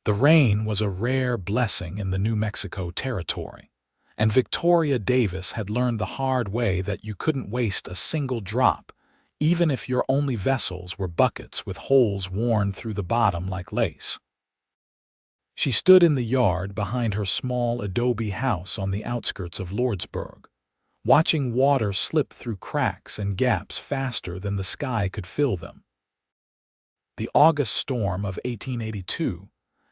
The rain was a rare blessing in the New Mexico territory, and Victoria Davis had learned the hard way that you couldn't waste a single drop, even if your only vessels were buckets with holes worn through the bottom like lace. She stood in the yard behind her small adobe house on the outskirts of Lordsburg, watching water slip through cracks and gaps faster than the sky could fill them. The August storm of 1882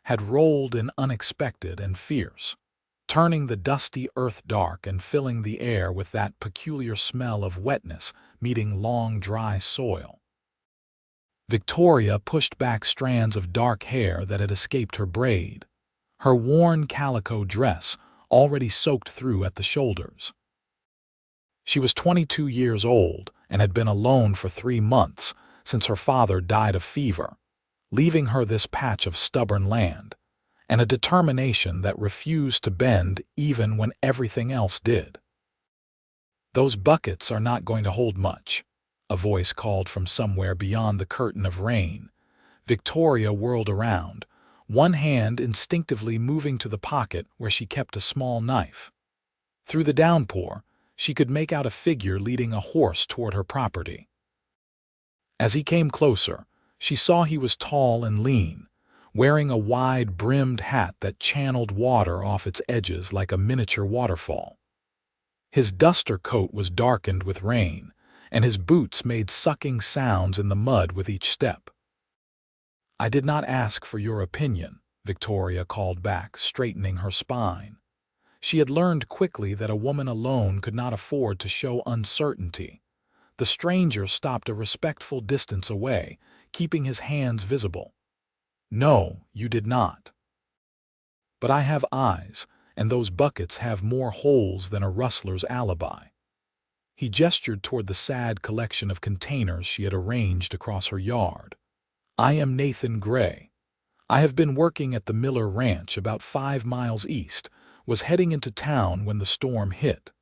had rolled in unexpected and fierce, turning the dusty earth dark and filling the air with that peculiar smell of wetness meeting long, dry soil. Victoria pushed back strands of dark hair that had escaped her braid, her worn calico dress already soaked through at the shoulders. She was 22 years old and had been alone for 3 months since her father died of fever, leaving her this patch of stubborn land and a determination that refused to bend even when everything else did. "Those buckets are not going to hold much," a voice called from somewhere beyond the curtain of rain. Victoria whirled around, one hand instinctively moving to the pocket where she kept a small knife. Through the downpour, she could make out a figure leading a horse toward her property. As he came closer, she saw he was tall and lean, wearing a wide-brimmed hat that channeled water off its edges like a miniature waterfall. His duster coat was darkened with rain, and his boots made sucking sounds in the mud with each step. "I did not ask for your opinion," Victoria called back, straightening her spine. She had learned quickly that a woman alone could not afford to show uncertainty. The stranger stopped a respectful distance away, keeping his hands visible. "No, you did not. But I have eyes, and those buckets have more holes than a rustler's alibi." He gestured toward the sad collection of containers she had arranged across her yard. "I am Nathan Gray. I have been working at the Miller Ranch about 5 miles east, was heading into town when the storm hit."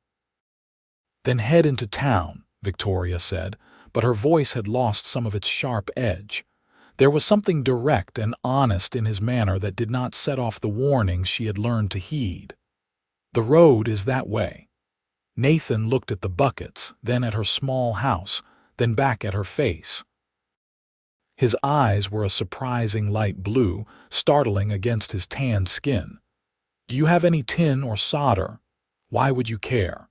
"Then head into town," Victoria said, but her voice had lost some of its sharp edge. There was something direct and honest in his manner that did not set off the warnings she had learned to heed. "The road is that way." Nathan looked at the buckets, then at her small house, then back at her face. His eyes were a surprising light blue, startling against his tanned skin. "Do you have any tin or solder? Why would you care?"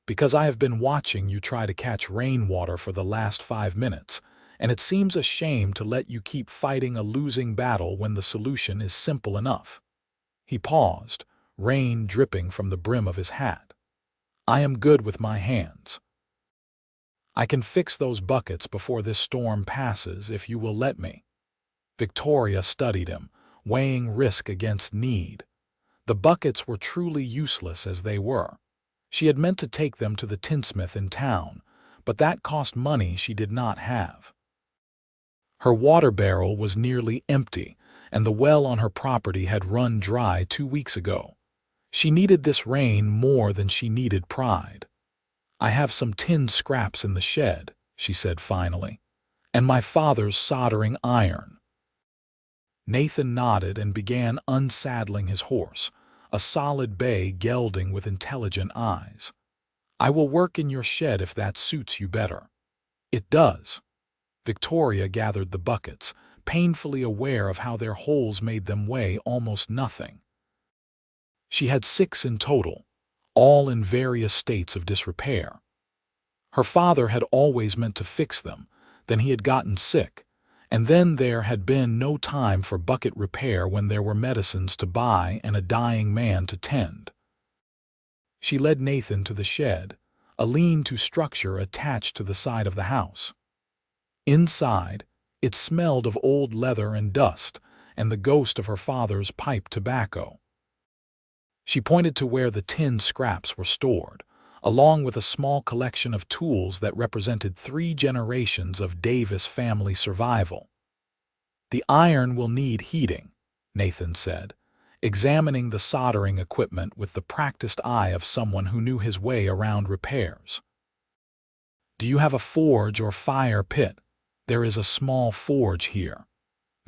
"Because I have been watching you try to catch Rainwater for the last 5 minutes, and it seems a shame to let you keep fighting a losing battle when the solution is simple enough." He paused, rain dripping from the brim of his hat. "I am good with my hands. I can fix those buckets before this storm passes if you will let me." Victoria studied him, weighing risk against need. The buckets were truly useless as they were. She had meant to take them to the tinsmith in town, but that cost money she did not have. Her water barrel was nearly empty, and the well on her property had run dry 2 weeks ago. She needed this rain more than she needed pride. "I have some tin scraps in the shed," she said finally, "and my father's soldering iron." Nathan nodded and began unsaddling his horse, a solid bay gelding with intelligent eyes. "I will work in your shed if that suits you better." "It does." Victoria gathered the buckets, painfully aware of how their holes made them weigh almost nothing. She had 6 in total, all in various states of disrepair. Her father had always meant to fix them, then he had gotten sick, and then there had been no time for bucket repair when there were medicines to buy and a dying man to tend. She led Nathan to the shed, a lean-to structure attached to the side of the house. Inside, it smelled of old leather and dust and the ghost of her father's pipe tobacco. She pointed to where the tin scraps were stored, along with a small collection of tools that represented 3 generations of Davis family survival. "The iron will need heating," Nathan said, examining the soldering equipment with the practiced eye of someone who knew his way around repairs. "Do you have a forge or fire pit? There is a small forge here."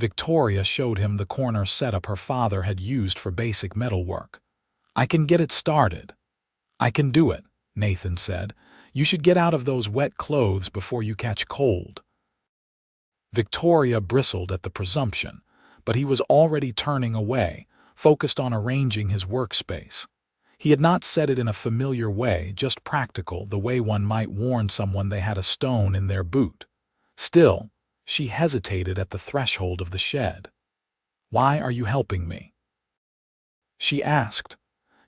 Victoria showed him the corner setup her father had used for basic metalwork. "I can get it started." "I can do it," Nathan said. "You should get out of those wet clothes before you catch cold." Victoria bristled at the presumption, but he was already turning away, focused on arranging his workspace. He had not said it in a familiar way, just practical, the way one might warn someone they had a stone in their boot. Still, she hesitated at the threshold of the shed. "Why are you helping me?" she asked.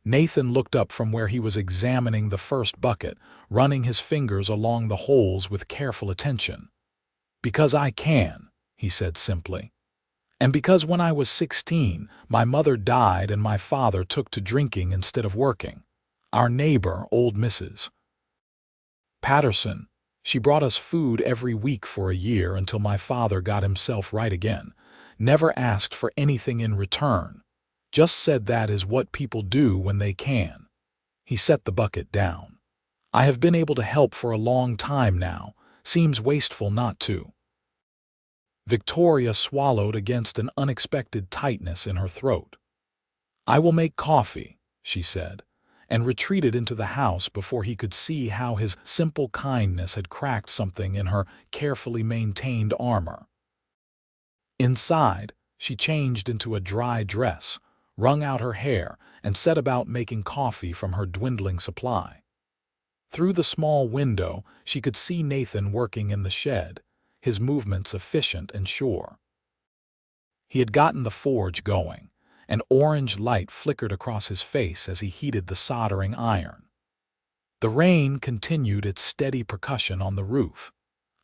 Nathan looked up from where he was examining the first bucket, running his fingers along the holes with careful attention. "Because I can," he said simply. "And because when I was 16, my mother died and my father took to drinking instead of working. Our neighbor, old Mrs. Patterson, she brought us food every week for a year until my father got himself right again. Never asked for anything in return. Just said that is what people do when they can." He set the bucket down. "I have been able to help for a long time now. Seems wasteful not to." Victoria swallowed against an unexpected tightness in her throat. "I will make coffee," she said, and retreated into the house before he could see how his simple kindness had cracked something in her carefully maintained armor. Inside, she changed into a dry dress, wrung out her hair, and set about making coffee from her dwindling supply. Through the small window, she could see Nathan working in the shed, his movements efficient and sure. He had gotten the forge going. An orange light flickered across his face as he heated the soldering iron. The rain continued its steady percussion on the roof,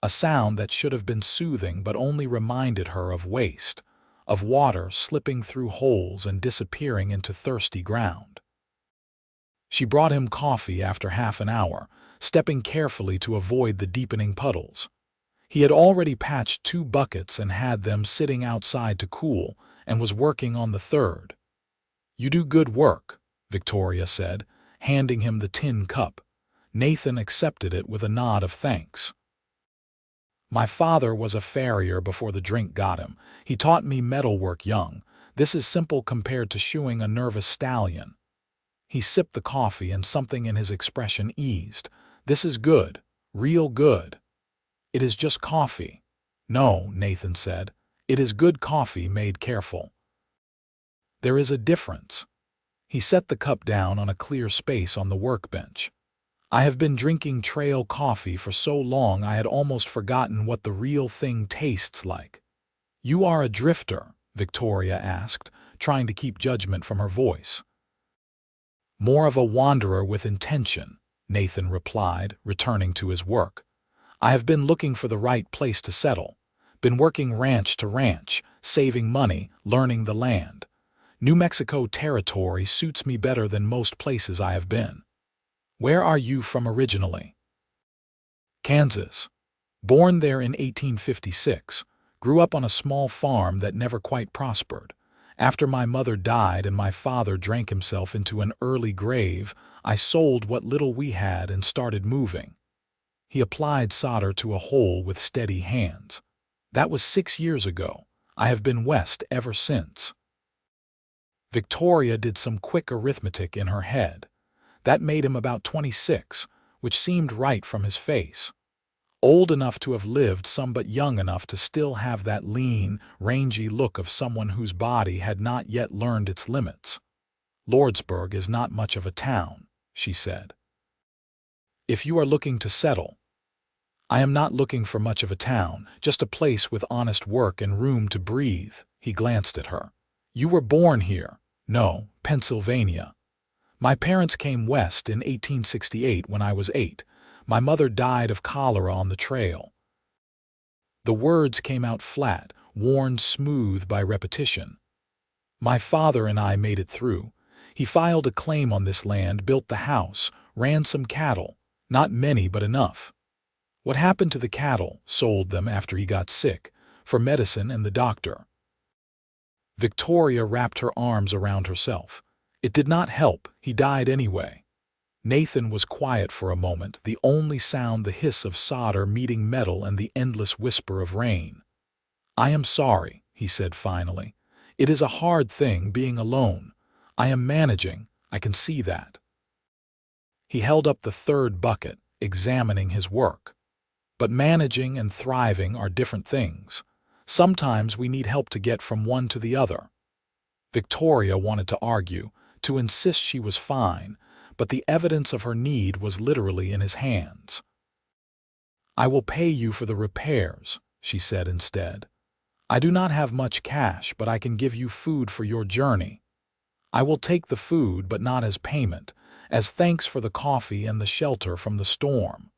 a sound that should have been soothing but only reminded her of waste, of water slipping through holes and disappearing into thirsty ground. She brought him coffee after half an hour, stepping carefully to avoid the deepening puddles. He had already patched 2 buckets and had them sitting outside to cool, and was working on the third. "You do good work," Victoria said, handing him the tin cup. Nathan accepted it with a nod of thanks. "My father was a farrier before the drink got him. He taught me metalwork young. This is simple compared to shoeing a nervous stallion." He sipped the coffee and something in his expression eased. "This is good, real good." "It is just coffee." "No," Nathan said. "It is good coffee made careful. There is a difference." He set the cup down on a clear space on the workbench. "I have been drinking trail coffee for so long I had almost forgotten what the real thing tastes like." "You are a drifter?" Victoria asked, trying to keep judgment from her voice. "More of a wanderer with intention," Nathan replied, returning to his work. "I have been looking for the right place to settle. Been working ranch to ranch, saving money, learning the land. New Mexico territory suits me better than most places I have been." "Where are you from originally?" "Kansas. Born there in 1856. Grew up on a small farm that never quite prospered. After my mother died and my father drank himself into an early grave, I sold what little we had and started moving." He applied solder to a hole with steady hands. "That was 6 years ago. I have been west ever since." Victoria did some quick arithmetic in her head. That made him about 26, which seemed right from his face. Old enough to have lived some but young enough to still have that lean, rangy look of someone whose body had not yet learned its limits. "Lordsburg is not much of a town," she said. "If you are looking to settle." "I am not looking for much of a town, just a place with honest work and room to breathe." He glanced at her. "You were born here." "No, Pennsylvania. My parents came west in 1868 when I was 8. My mother died of cholera on the trail." The words came out flat, worn smooth by repetition. "My father and I made it through. He filed a claim on this land, built the house, ran some cattle, not many but enough. What happened to the cattle? Sold them after he got sick, for medicine and the doctor." Victoria wrapped her arms around herself. "It did not help. He died anyway." Nathan was quiet for a moment, the only sound the hiss of solder meeting metal and the endless whisper of rain. "I am sorry," he said finally. "It is a hard thing being alone. I am managing, I can see that." He held up the third bucket, examining his work. But managing and thriving are different things. Sometimes we need help to get from one to the other. Victoria wanted to argue, to insist she was fine, but the evidence of her need was literally in his hands. "I will pay you for the repairs," she said instead. "I do not have much cash, but I can give you food for your journey. I will take the food, but not as payment, as thanks for the coffee and the shelter from the storm."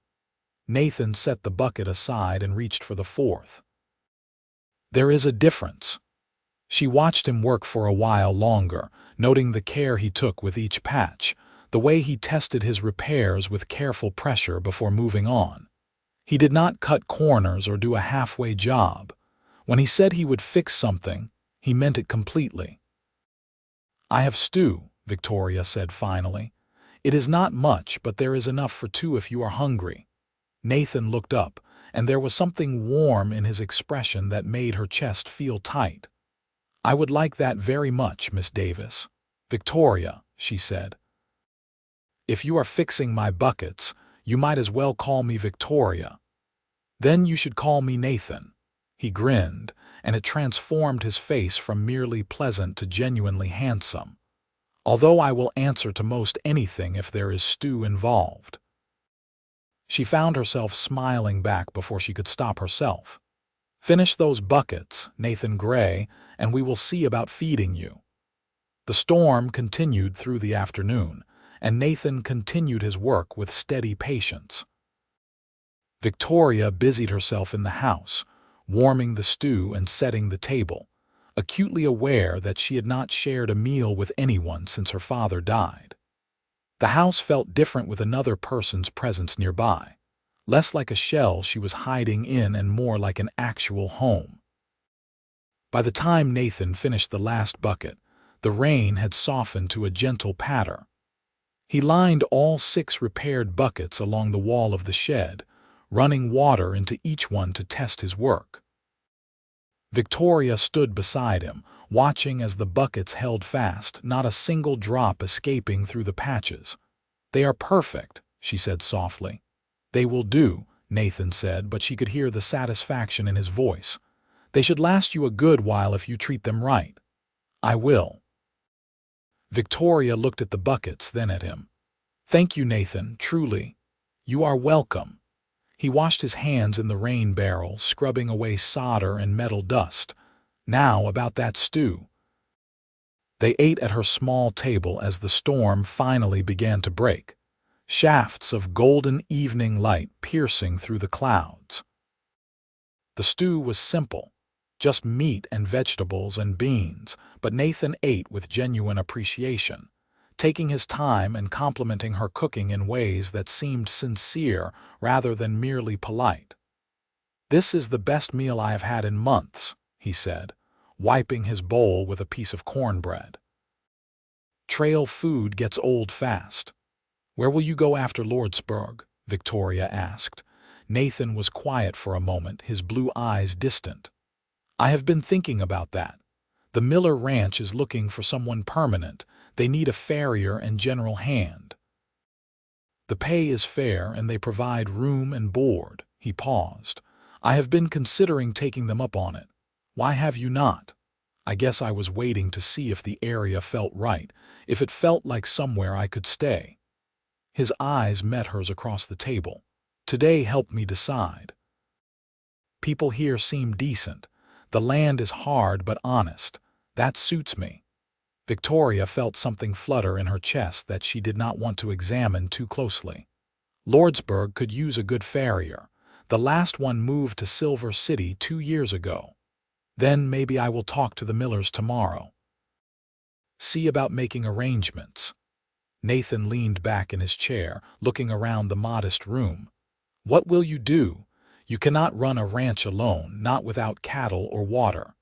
Nathan set the bucket aside and reached for the fourth. "There is a difference." She watched him work for a while longer, noting the care he took with each patch, the way he tested his repairs with careful pressure before moving on. He did not cut corners or do a halfway job. When he said he would fix something, he meant it completely. "I have stew," Victoria said finally. "It is not much, but there is enough for two if you are hungry." Nathan looked up, and there was something warm in his expression that made her chest feel tight. "I would like that very much, Miss Davis." "Victoria," she said. "If you are fixing my buckets, you might as well call me Victoria. Then you should call me Nathan." He grinned, and it transformed his face from merely pleasant to genuinely handsome. "Although I will answer to most anything if there is stew involved." She found herself smiling back before she could stop herself. "Finish those buckets, Nathan Gray, and we will see about feeding you." The storm continued through the afternoon, and Nathan continued his work with steady patience. Victoria busied herself in the house, warming the stew and setting the table, acutely aware that she had not shared a meal with anyone since her father died. The house felt different with another person's presence nearby, less like a shell she was hiding in and more like an actual home. By the time Nathan finished the last bucket, the rain had softened to a gentle patter. He lined all 6 repaired buckets along the wall of the shed, running water into each one to test his work. Victoria stood beside him, watching as the buckets held fast, not a single drop escaping through the patches. "They are perfect," she said softly. "They will do," Nathan said, but she could hear the satisfaction in his voice. "They should last you a good while if you treat them right." "I will." Victoria looked at the buckets, then at him. "Thank you, Nathan, truly. You are welcome." He washed his hands in the rain barrel, scrubbing away solder and metal dust. "Now about that stew." They ate at her small table as the storm finally began to break, shafts of golden evening light piercing through the clouds. The stew was simple, just meat and vegetables and beans, but Nathan ate with genuine appreciation, taking his time and complimenting her cooking in ways that seemed sincere rather than merely polite. "This is the best meal I have had in months," he said, wiping his bowl with a piece of cornbread. "Trail food gets old fast." "Where will you go after Lordsburg?" Victoria asked. Nathan was quiet for a moment, his blue eyes distant. "I have been thinking about that. The Miller Ranch is looking for someone permanent. They need a farrier and general hand. The pay is fair and they provide room and board." He paused. "I have been considering taking them up on it. Why have you not?" "I guess I was waiting to see if the area felt right, if it felt like somewhere I could stay." His eyes met hers across the table. "Today helped me decide. People here seem decent. The land is hard but honest. That suits me." Victoria felt something flutter in her chest that she did not want to examine too closely. "Lordsburg could use a good farrier. The last one moved to Silver City 2 years ago. Then maybe I will talk to the Millers tomorrow. See about making arrangements." Nathan leaned back in his chair, looking around the modest room. "What will you do? You cannot run a ranch alone, not without cattle or water."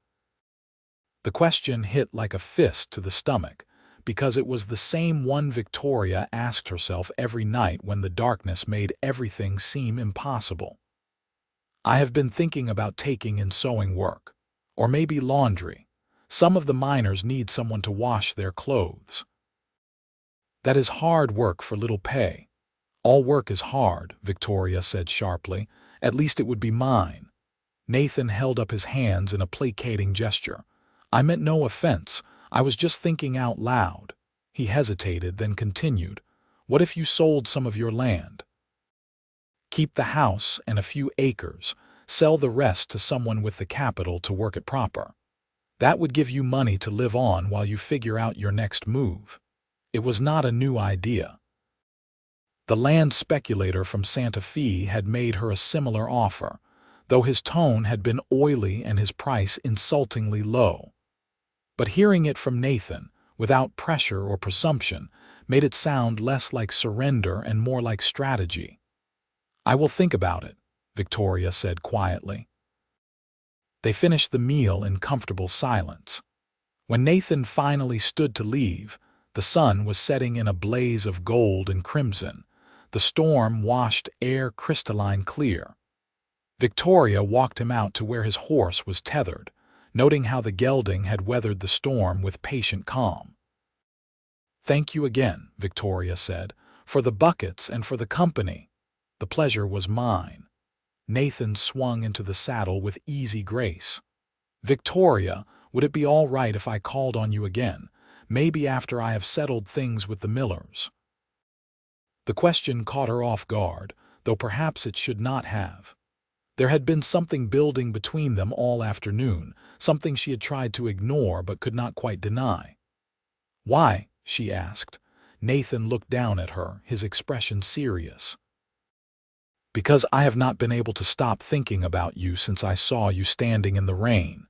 The question hit like a fist to the stomach, because it was the same one Victoria asked herself every night when the darkness made everything seem impossible. "I have been thinking about taking in sewing work, Or maybe laundry. Some of the miners need someone to wash their clothes. That is hard work for little pay. All work is hard, Victoria said sharply. At least it would be mine. Nathan held up his hands in a placating gesture. I meant no offense. I was just thinking out loud. He hesitated, then continued. What if you sold some of your land? Keep the house and a few acres. Sell the rest to someone with the capital to work it proper. That would give you money to live on while you figure out your next move. It was not a new idea. The land speculator from Santa Fe had made her a similar offer, though his tone had been oily and his price insultingly low. But hearing it from Nathan, without pressure or presumption, made it sound less like surrender and more like strategy. I will think about it, Victoria said quietly. They finished the meal in comfortable silence. When Nathan finally stood to leave, the sun was setting in a blaze of gold and crimson. The storm washed air crystalline clear. Victoria walked him out to where his horse was tethered, noting how the gelding had weathered the storm with patient calm. Thank you again, Victoria said, for the buckets and for the company. The pleasure was mine. Nathan swung into the saddle with easy grace. Victoria, would it be all right if I called on you again, maybe after I have settled things with the Millers? The question caught her off guard, though perhaps it should not have. There had been something building between them all afternoon, something she had tried to ignore but could not quite deny. Why? She asked. Nathan looked down at her, his expression serious. Because I have not been able to stop thinking about you since I saw you standing in the rain,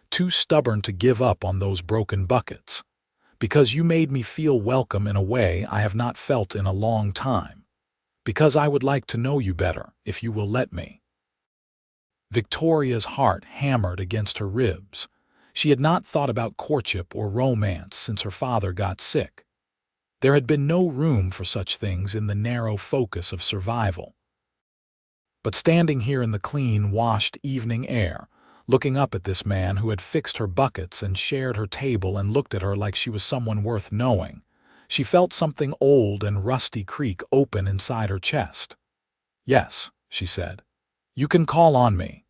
too stubborn to give up on those broken buckets. Because you made me feel welcome in a way I have not felt in a long time. Because I would like to know you better, if you will let me. Victoria's heart hammered against her ribs. She had not thought about courtship or romance since her father got sick. There had been no room for such things in the narrow focus of survival. But standing here in the clean, washed evening air, looking up at this man who had fixed her buckets and shared her table and looked at her like she was someone worth knowing, she felt something old and rusty creak open inside her chest. Yes, she said. You can call on me.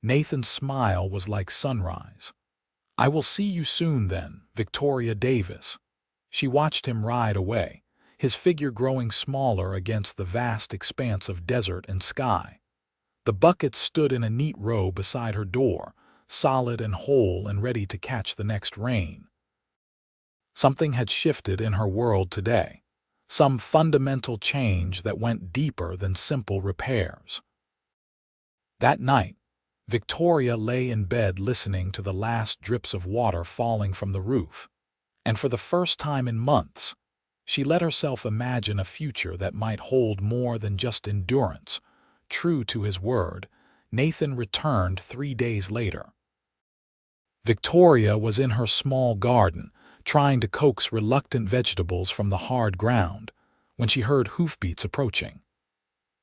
Nathan's smile was like sunrise. I will see you soon then, Victoria Davis. She watched him ride away, his figure growing smaller against the vast expanse of desert and sky. The buckets stood in a neat row beside her door, solid and whole and ready to catch the next rain. Something had shifted in her world today, some fundamental change that went deeper than simple repairs. That night, Victoria lay in bed listening to the last drips of water falling from the roof, and for the first time in months, she let herself imagine a future that might hold more than just endurance. True to his word, Nathan returned 3 days later. Victoria was in her small garden, trying to coax reluctant vegetables from the hard ground, when she heard hoofbeats approaching.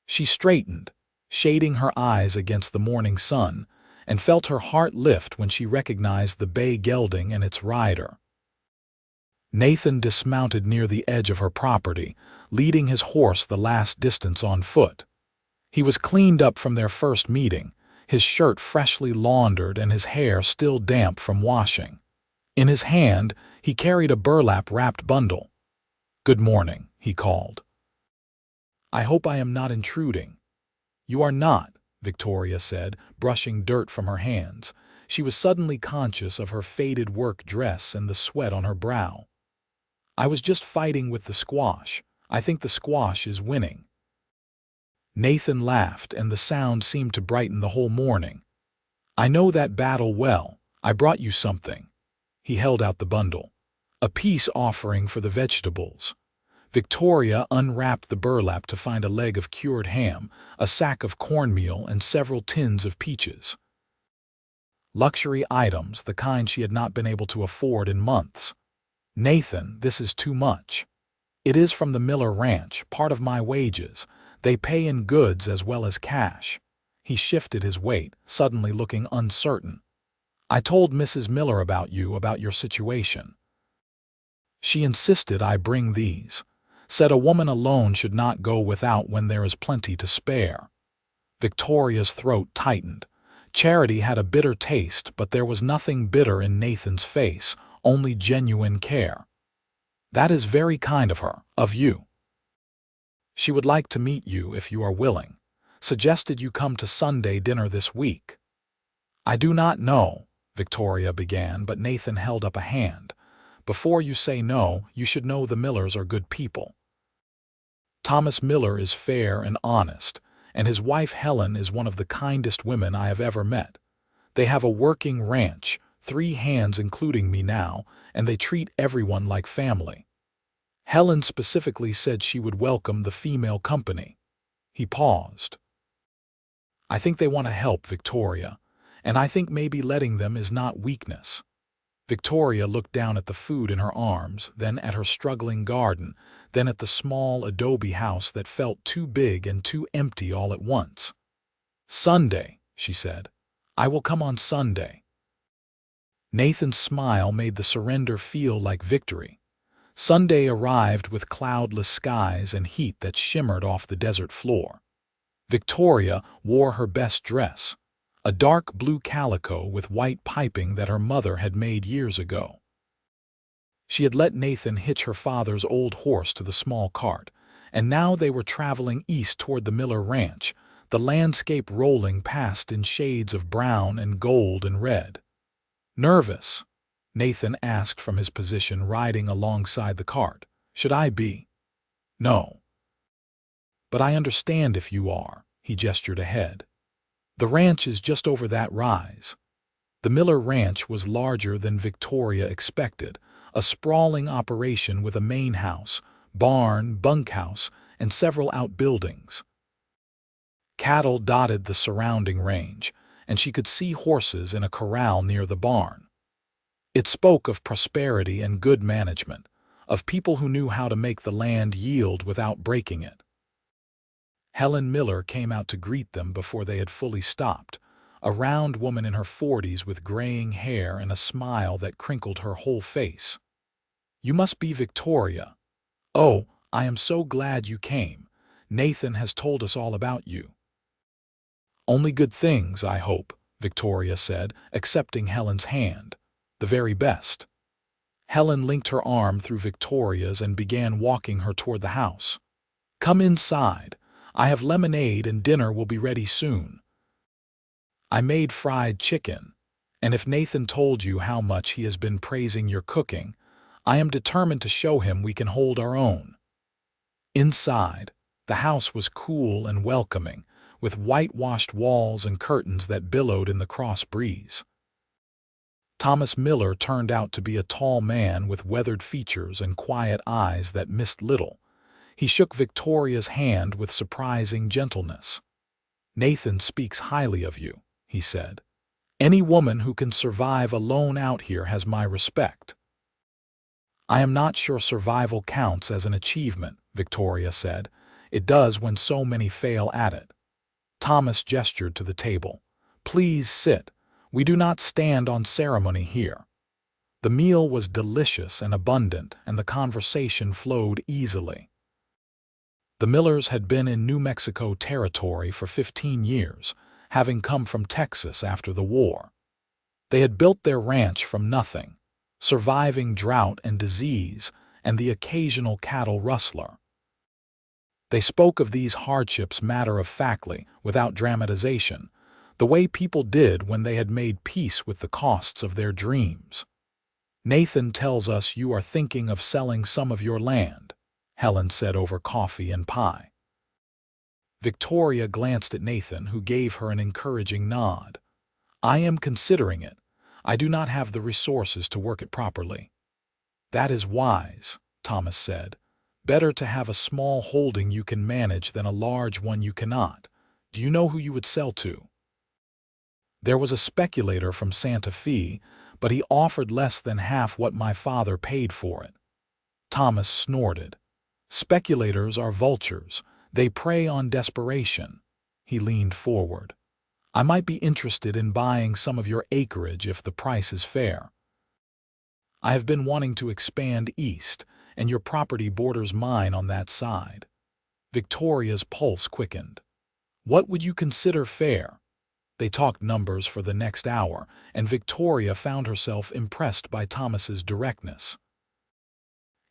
She straightened, shading her eyes against the morning sun, and felt her heart lift when she recognized the bay gelding and its rider. Nathan dismounted near the edge of her property, leading his horse the last distance on foot. He was cleaned up from their first meeting, his shirt freshly laundered and his hair still damp from washing. In his hand, he carried a burlap-wrapped bundle. Good morning, he called. I hope I am not intruding. You are not, Victoria said, brushing dirt from her hands. She was suddenly conscious of her faded work dress and the sweat on her brow. I was just fighting with the squash. I think the squash is winning. Nathan laughed, and the sound seemed to brighten the whole morning. I know that battle well. I brought you something. He held out the bundle. A peace offering for the vegetables. Victoria unwrapped the burlap to find a leg of cured ham, a sack of cornmeal, and several tins of peaches. Luxury items, the kind she had not been able to afford in months. Nathan, this is too much. It is from the Miller Ranch, part of my wages. They pay in goods as well as cash. He shifted his weight, suddenly looking uncertain. I told Mrs. Miller about your situation. She insisted I bring these. Said a woman alone should not go without when there is plenty to spare. Victoria's throat tightened. Charity had a bitter taste, but there was nothing bitter in Nathan's face, only genuine care. That is very kind of her, of you. She would like to meet you if you are willing. Suggested you come to Sunday dinner this week. I do not know, Victoria began, but Nathan held up a hand. Before you say no, you should know the Millers are good people. Thomas Miller is fair and honest, and his wife Helen is one of the kindest women I have ever met. They have a working ranch, 3 hands including me now, and they treat everyone like family. Helen specifically said she would welcome the female company. He paused. I think they want to help, Victoria, and I think maybe letting them is not weakness. Victoria looked down at the food in her arms, then at her struggling garden, then at the small adobe house that felt too big and too empty all at once. Sunday, she said. I will come on Sunday. Nathan's smile made the surrender feel like victory. Sunday arrived with cloudless skies and heat that shimmered off the desert floor. Victoria wore her best dress, a dark blue calico with white piping that her mother had made years ago. She had let Nathan hitch her father's old horse to the small cart, and now they were traveling east toward the Miller Ranch, the landscape rolling past in shades of brown and gold and red. Nervous? Nathan asked from his position riding alongside the cart. Should I be? No. But I understand if you are, he gestured ahead. The ranch is just over that rise. The Miller Ranch was larger than Victoria expected, a sprawling operation with a main house, barn, bunkhouse, and several outbuildings. Cattle dotted the surrounding range, and she could see horses in a corral near the barn. It spoke of prosperity and good management, of people who knew how to make the land yield without breaking it. Helen Miller came out to greet them before they had fully stopped, a round woman in her 40s with graying hair and a smile that crinkled her whole face. You must be Victoria. Oh, I am so glad you came. Nathan has told us all about you. Only good things, I hope, Victoria said, accepting Helen's hand. The very best. Helen linked her arm through Victoria's and began walking her toward the house. Come inside. I have lemonade and dinner will be ready soon. I made fried chicken, and if Nathan told you how much he has been praising your cooking, I am determined to show him we can hold our own. Inside, the house was cool and welcoming, with whitewashed walls and curtains that billowed in the cross breeze. Thomas Miller turned out to be a tall man with weathered features and quiet eyes that missed little. He shook Victoria's hand with surprising gentleness. Nathan speaks highly of you, he said. Any woman who can survive alone out here has my respect. I am not sure survival counts as an achievement, Victoria said. It does when so many fail at it. Thomas gestured to the table. Please sit. We do not stand on ceremony here. The meal was delicious and abundant, and the conversation flowed easily. The Millers had been in New Mexico territory for 15 years, having come from Texas after the war. They had built their ranch from nothing, surviving drought and disease and the occasional cattle rustler. They spoke of these hardships matter-of-factly, without dramatization, the way people did when they had made peace with the costs of their dreams. Nathan tells us you are thinking of selling some of your land, Helen said over coffee and pie. Victoria glanced at Nathan, who gave her an encouraging nod. I am considering it. I do not have the resources to work it properly. That is wise, Thomas said. Better to have a small holding you can manage than a large one you cannot. Do you know who you would sell to? There was a speculator from Santa Fe, but he offered less than half what my father paid for it. Thomas snorted. Speculators are vultures. They prey on desperation. He leaned forward. I might be interested in buying some of your acreage if the price is fair. I have been wanting to expand east, and your property borders mine on that side. Victoria's pulse quickened. What would you consider fair? They talked numbers for the next hour, and Victoria found herself impressed by Thomas's directness.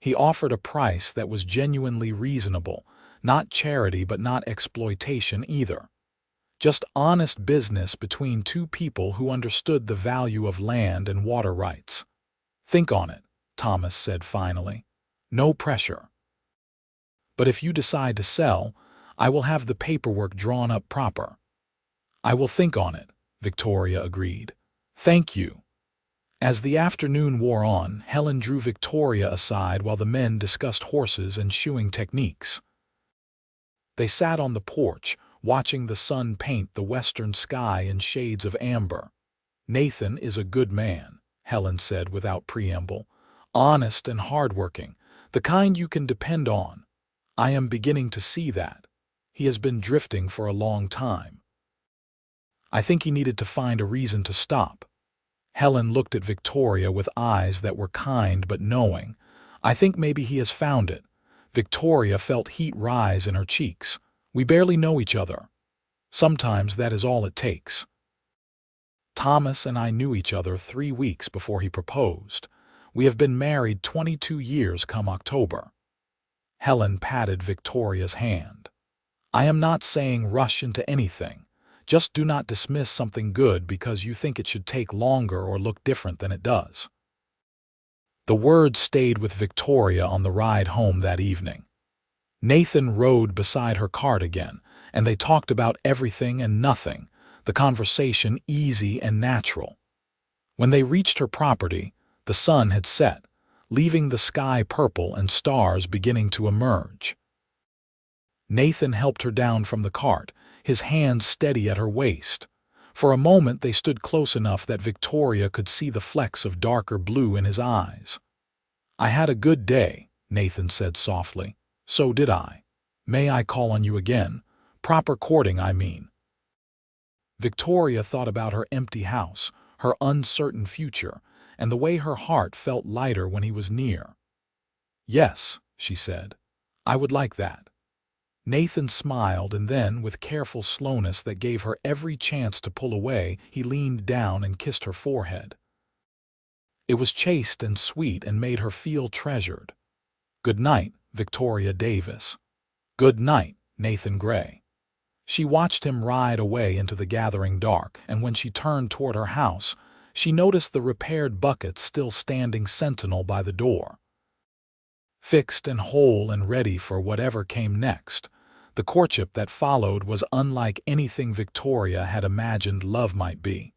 He offered a price that was genuinely reasonable, not charity but not exploitation either. Just honest business between two people who understood the value of land and water rights. Think on it, Thomas said finally. No pressure. But if you decide to sell, I will have the paperwork drawn up proper. I will think on it, Victoria agreed. Thank you. As the afternoon wore on, Helen drew Victoria aside while the men discussed horses and shoeing techniques. They sat on the porch, watching the sun paint the western sky in shades of amber. Nathan is a good man, Helen said without preamble. Honest and hardworking, the kind you can depend on. I am beginning to see that. He has been drifting for a long time. I think he needed to find a reason to stop. Helen looked at Victoria with eyes that were kind but knowing. I think maybe he has found it. Victoria felt heat rise in her cheeks. We barely know each other. Sometimes that is all it takes. Thomas and I knew each other 3 weeks before he proposed. We have been married 22 years come October. Helen patted Victoria's hand. I am not saying rush into anything. Just do not dismiss something good because you think it should take longer or look different than it does. The words stayed with Victoria on the ride home that evening. Nathan rode beside her cart again, and they talked about everything and nothing, the conversation easy and natural. When they reached her property, the sun had set, leaving the sky purple and stars beginning to emerge. Nathan helped her down from the cart, his hands steady at her waist. For a moment they stood close enough that Victoria could see the flecks of darker blue in his eyes. I had a good day, Nathan said softly. So did I. May I call on you again? Proper courting, I mean. Victoria thought about her empty house, her uncertain future, and the way her heart felt lighter when he was near. Yes, she said. I would like that. Nathan smiled, and then, with careful slowness that gave her every chance to pull away, he leaned down and kissed her forehead. It was chaste and sweet and made her feel treasured. Good night, Victoria Davis. Good night, Nathan Gray. She watched him ride away into the gathering dark, and when she turned toward her house, she noticed the repaired bucket still standing sentinel by the door. Fixed and whole and ready for whatever came next, the courtship that followed was unlike anything Victoria had imagined love might be.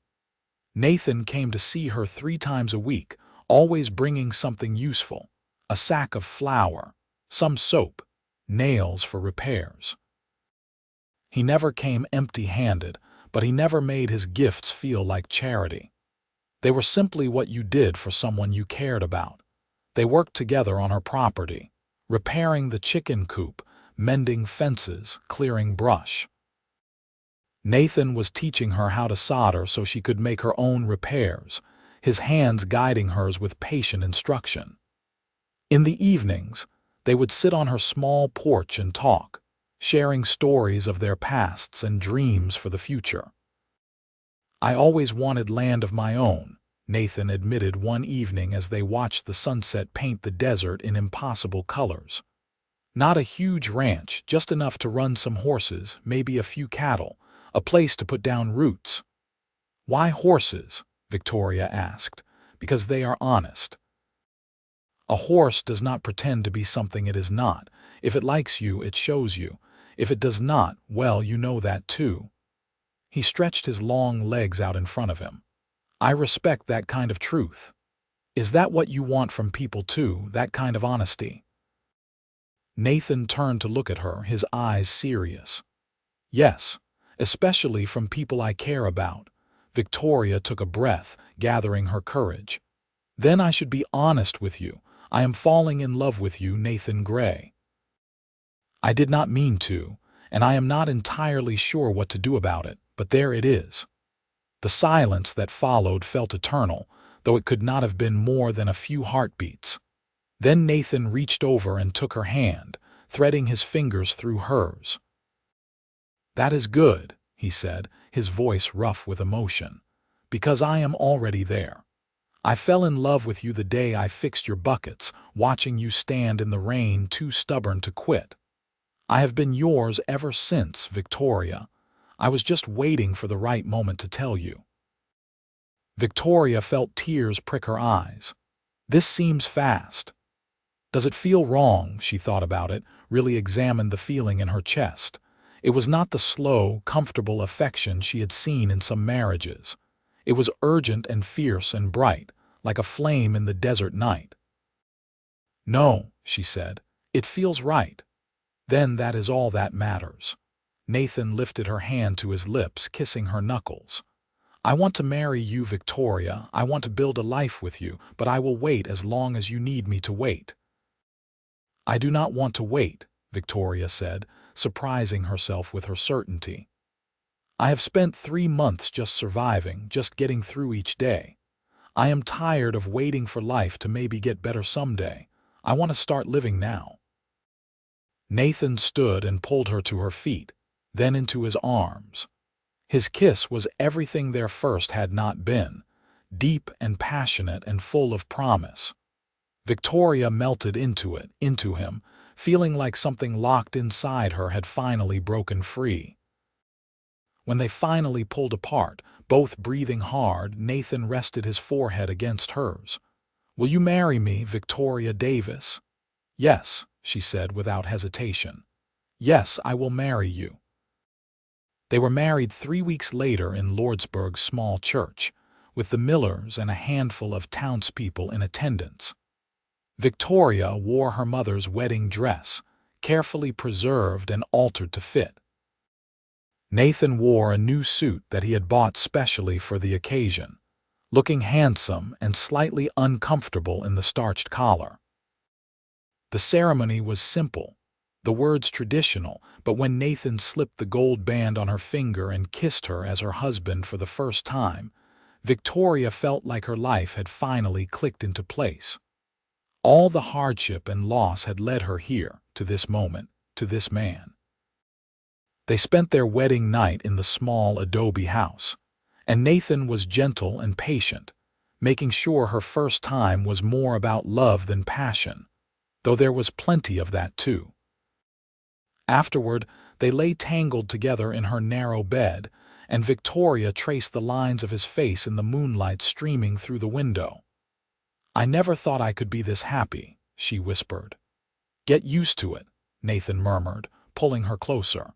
Nathan came to see her 3 times a week, always bringing something useful, a sack of flour, some soap, nails for repairs. He never came empty-handed, but he never made his gifts feel like charity. They were simply what you did for someone you cared about. They worked together on her property, repairing the chicken coop, mending fences, clearing brush. Nathan was teaching her how to solder so she could make her own repairs, his hands guiding hers with patient instruction. In the evenings, they would sit on her small porch and talk, sharing stories of their pasts and dreams for the future. I always wanted land of my own, Nathan admitted one evening as they watched the sunset paint the desert in impossible colors. Not a huge ranch, just enough to run some horses, maybe a few cattle, a place to put down roots. Why horses? Victoria asked. Because they are honest. A horse does not pretend to be something it is not. If it likes you, it shows you. If it does not, well, you know that too. He stretched his long legs out in front of him. I respect that kind of truth. Is that what you want from people too, that kind of honesty? Nathan turned to look at her, his eyes serious. Yes, especially from people I care about. Victoria took a breath, gathering her courage. Then I should be honest with you. I am falling in love with you, Nathan Gray. I did not mean to, and I am not entirely sure what to do about it, But there it is. The silence that followed felt eternal, though it could not have been more than a few heartbeats. Then Nathan reached over and took her hand, threading his fingers through hers. "That is good," he said, his voice rough with emotion, "because I am already there. I fell in love with you the day I fixed your buckets, watching you stand in the rain too stubborn to quit. I have been yours ever since, Victoria. I was just waiting for the right moment to tell you." Victoria felt tears prick her eyes. This seems fast. Does it feel wrong? She thought about it, really examined the feeling in her chest. It was not the slow, comfortable affection she had seen in some marriages. It was urgent and fierce and bright, like a flame in the desert night. "No," she said, "it feels right." "Then that is all that matters." Nathan lifted her hand to his lips, kissing her knuckles. "I want to marry you, Victoria. I want to build a life with you, but I will wait as long as you need me to wait." "I do not want to wait," Victoria said, surprising herself with her certainty. "I have spent 3 months just surviving, just getting through each day. I am tired of waiting for life to maybe get better someday. I want to start living now." Nathan stood and pulled her to her feet, then into his arms. His kiss was everything their first had not been, deep and passionate and full of promise. Victoria melted into him, feeling like something locked inside her had finally broken free. When they finally pulled apart, both breathing hard, Nathan rested his forehead against hers. "Will you marry me, Victoria Davis?" "Yes," she said without hesitation. "Yes, I will marry you." They were married 3 weeks later in Lordsburg's small church, with the Millers and a handful of townspeople in attendance. Victoria wore her mother's wedding dress, carefully preserved and altered to fit. Nathan wore a new suit that he had bought specially for the occasion, looking handsome and slightly uncomfortable in the starched collar. The ceremony was simple, the words traditional, but when Nathan slipped the gold band on her finger and kissed her as her husband for the first time, Victoria felt like her life had finally clicked into place. All the hardship and loss had led her here, to this moment, to this man. They spent their wedding night in the small adobe house, and Nathan was gentle and patient, making sure her first time was more about love than passion, though there was plenty of that too. Afterward, they lay tangled together in her narrow bed, and Victoria traced the lines of his face in the moonlight streaming through the window. "I never thought I could be this happy," she whispered. "Get used to it," Nathan murmured, pulling her closer.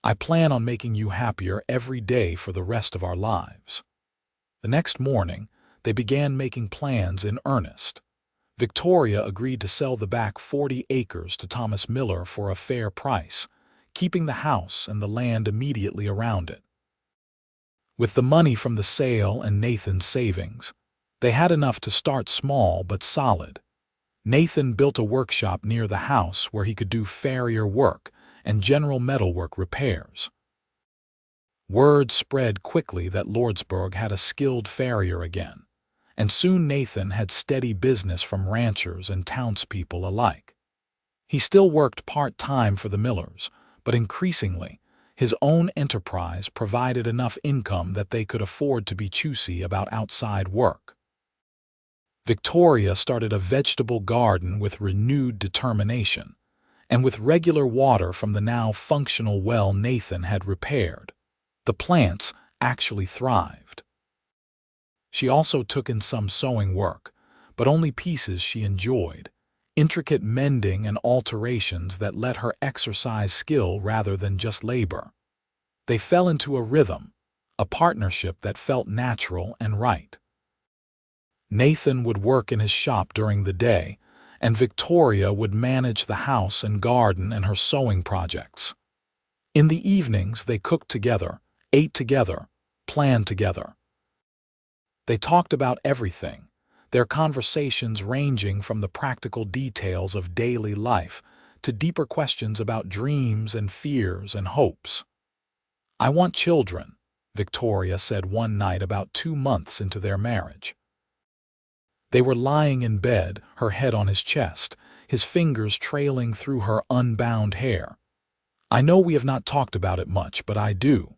"I plan on making you happier every day for the rest of our lives." The next morning, they began making plans in earnest. Victoria agreed to sell the back 40 acres to Thomas Miller for a fair price, keeping the house and the land immediately around it. With the money from the sale and Nathan's savings, they had enough to start small but solid. Nathan built a workshop near the house where he could do farrier work and general metalwork repairs. Word spread quickly that Lordsburg had a skilled farrier again, and soon Nathan had steady business from ranchers and townspeople alike. He still worked part-time for the Millers, but increasingly, his own enterprise provided enough income that they could afford to be choosy about outside work. Victoria started a vegetable garden with renewed determination, and with regular water from the now functional well Nathan had repaired, the plants actually thrived. She also took in some sewing work, but only pieces she enjoyed, intricate mending and alterations that let her exercise skill rather than just labor. They fell into a rhythm, a partnership that felt natural and right. Nathan would work in his shop during the day, and Victoria would manage the house and garden and her sewing projects. In the evenings, they cooked together, ate together, planned together. They talked about everything, their conversations ranging from the practical details of daily life to deeper questions about dreams and fears and hopes. I want children, Victoria said one night about 2 months into their marriage. They were lying in bed, her head on his chest, his fingers trailing through her unbound hair. I know we have not talked about it much, but I do.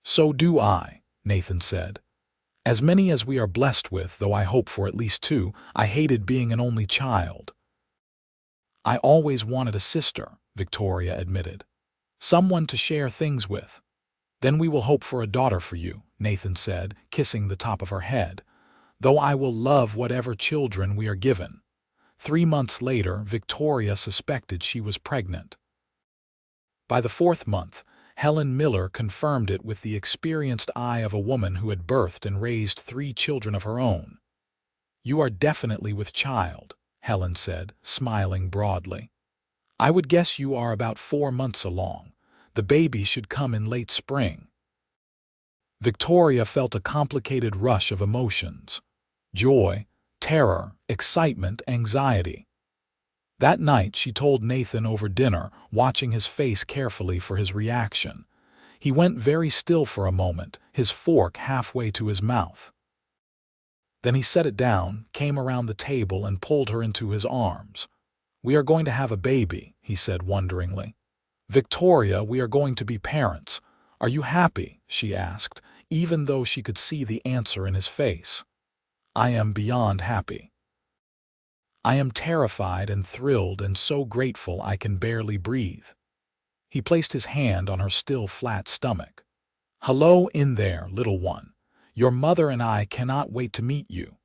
So do I, Nathan said. As many as we are blessed with, though I hope for at least 2, I hated being an only child. I always wanted a sister, Victoria admitted. Someone to share things with. Then we will hope for a daughter for you, Nathan said, kissing the top of her head. Though I will love whatever children we are given. 3 months later, Victoria suspected she was pregnant. By the 4th month, Helen Miller confirmed it with the experienced eye of a woman who had birthed and raised 3 children of her own. You are definitely with child, Helen said, smiling broadly. I would guess you are about 4 months along. The baby should come in late spring. Victoria felt a complicated rush of emotions. Joy, terror, excitement, anxiety. That night she told Nathan over dinner, watching his face carefully for his reaction. He went very still for a moment, his fork halfway to his mouth. Then he set it down, came around the table and pulled her into his arms. We are going to have a baby, he said wonderingly. Victoria, we are going to be parents. Are you happy? She asked, even though she could see the answer in his face. I am beyond happy. I am terrified and thrilled and so grateful I can barely breathe. He placed his hand on her still flat stomach. Hello in there, little one. Your mother and I cannot wait to meet you.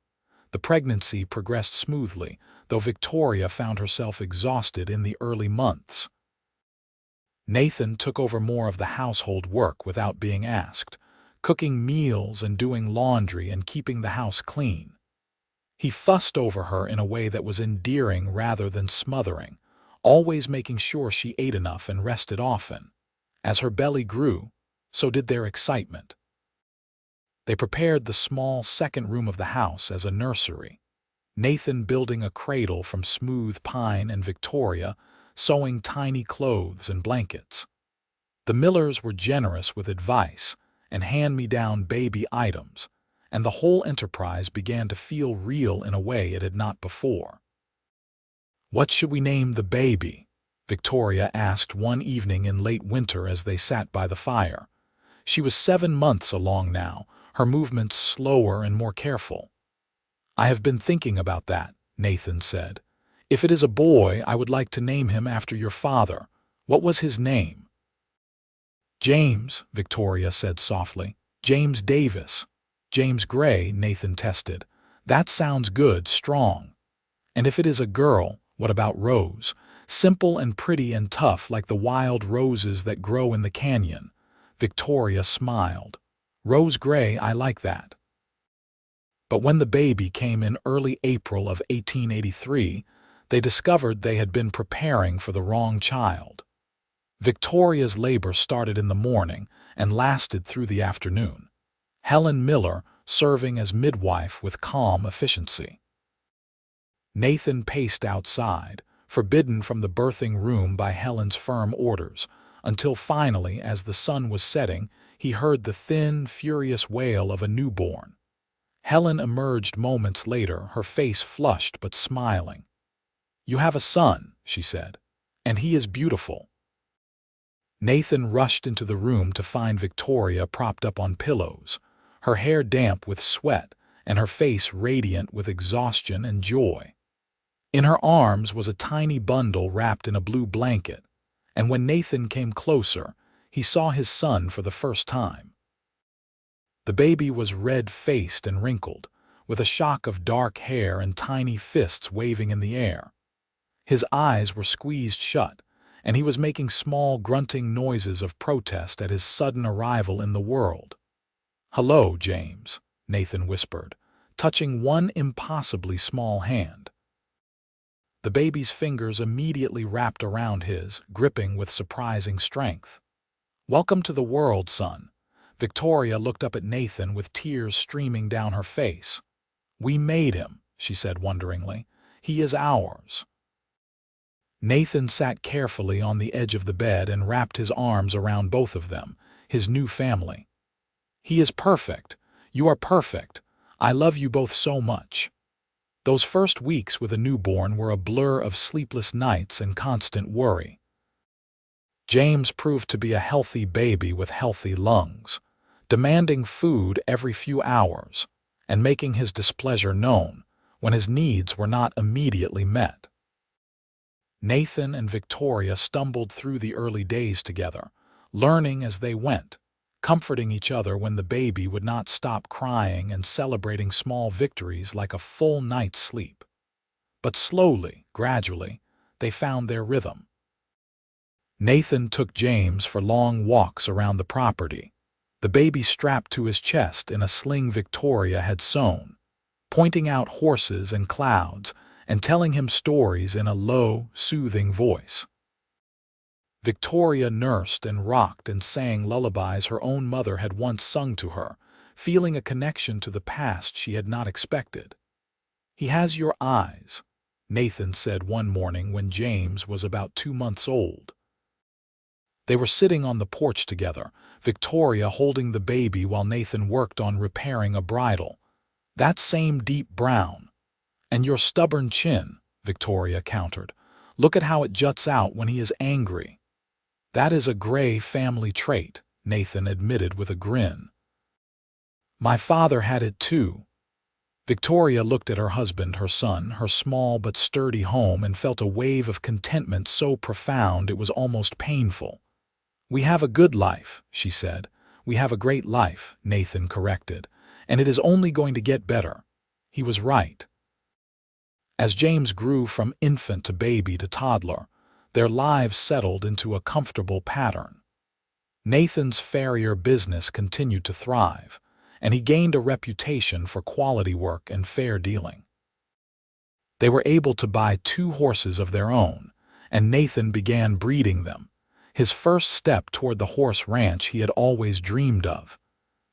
The pregnancy progressed smoothly, though Victoria found herself exhausted in the early months. Nathan took over more of the household work without being asked, cooking meals and doing laundry and keeping the house clean. He fussed over her in a way that was endearing rather than smothering, always making sure she ate enough and rested often. As her belly grew, so did their excitement. They prepared the small second room of the house as a nursery, Nathan building a cradle from smooth pine and Victoria sewing tiny clothes and blankets. The Millers were generous with advice and hand-me-down baby items, and the whole enterprise began to feel real in a way it had not before. What should we name the baby? Victoria asked one evening in late winter as they sat by the fire. She was 7 months along now, her movements slower and more careful. I have been thinking about that, Nathan said. If it is a boy, I would like to name him after your father. What was his name? James, Victoria said softly. James Davis. James Gray, Nathan tested. That sounds good, strong. And if it is a girl, what about Rose? Simple and pretty and tough like the wild roses that grow in the canyon. Victoria smiled. Rose Gray, I like that. But when the baby came in early April of 1883, they discovered they had been preparing for the wrong child. Victoria's labor started in the morning and lasted through the afternoon. Helen Miller serving as midwife with calm efficiency. Nathan paced outside, forbidden from the birthing room by Helen's firm orders, until finally, as the sun was setting, he heard the thin, furious wail of a newborn. Helen emerged moments later, her face flushed but smiling. You have a son, she said, and he is beautiful. Nathan rushed into the room to find Victoria propped up on pillows, her hair damp with sweat and her face radiant with exhaustion and joy. In her arms was a tiny bundle wrapped in a blue blanket, and when Nathan came closer, he saw his son for the first time. The baby was red-faced and wrinkled, with a shock of dark hair and tiny fists waving in the air. His eyes were squeezed shut, and he was making small grunting noises of protest at his sudden arrival in the world. Hello, James, Nathan whispered, touching one impossibly small hand. The baby's fingers immediately wrapped around his, gripping with surprising strength. Welcome to the world, son. Victoria looked up at Nathan with tears streaming down her face. We made him, she said wonderingly. He is ours. Nathan sat carefully on the edge of the bed and wrapped his arms around both of them, his new family. "He is perfect. You are perfect. I love you both so much." Those first weeks with a newborn were a blur of sleepless nights and constant worry. James proved to be a healthy baby with healthy lungs, demanding food every few hours and making his displeasure known when his needs were not immediately met. Nathan and Victoria stumbled through the early days together, learning as they went, comforting each other when the baby would not stop crying and celebrating small victories like a full night's sleep. But slowly, gradually, they found their rhythm. Nathan took James for long walks around the property, the baby strapped to his chest in a sling Victoria had sewn, pointing out horses and clouds and telling him stories in a low, soothing voice. Victoria nursed and rocked and sang lullabies her own mother had once sung to her, feeling a connection to the past she had not expected. "He has your eyes," Nathan said one morning when James was about 2 months old. They were sitting on the porch together, Victoria holding the baby while Nathan worked on repairing a bridle. "That same deep brown. And your stubborn chin," Victoria countered. "Look at how it juts out when he is angry." "That is a gray family trait," Nathan admitted with a grin. "My father had it too." Victoria looked at her husband, her son, her small but sturdy home, and felt a wave of contentment so profound it was almost painful. "We have a good life," she said. "We have a great life," Nathan corrected, "and it is only going to get better." He was right. As James grew from infant to baby to toddler, their lives settled into a comfortable pattern. Nathan's farrier business continued to thrive, and he gained a reputation for quality work and fair dealing. They were able to buy 2 horses of their own, and Nathan began breeding them, his first step toward the horse ranch he had always dreamed of.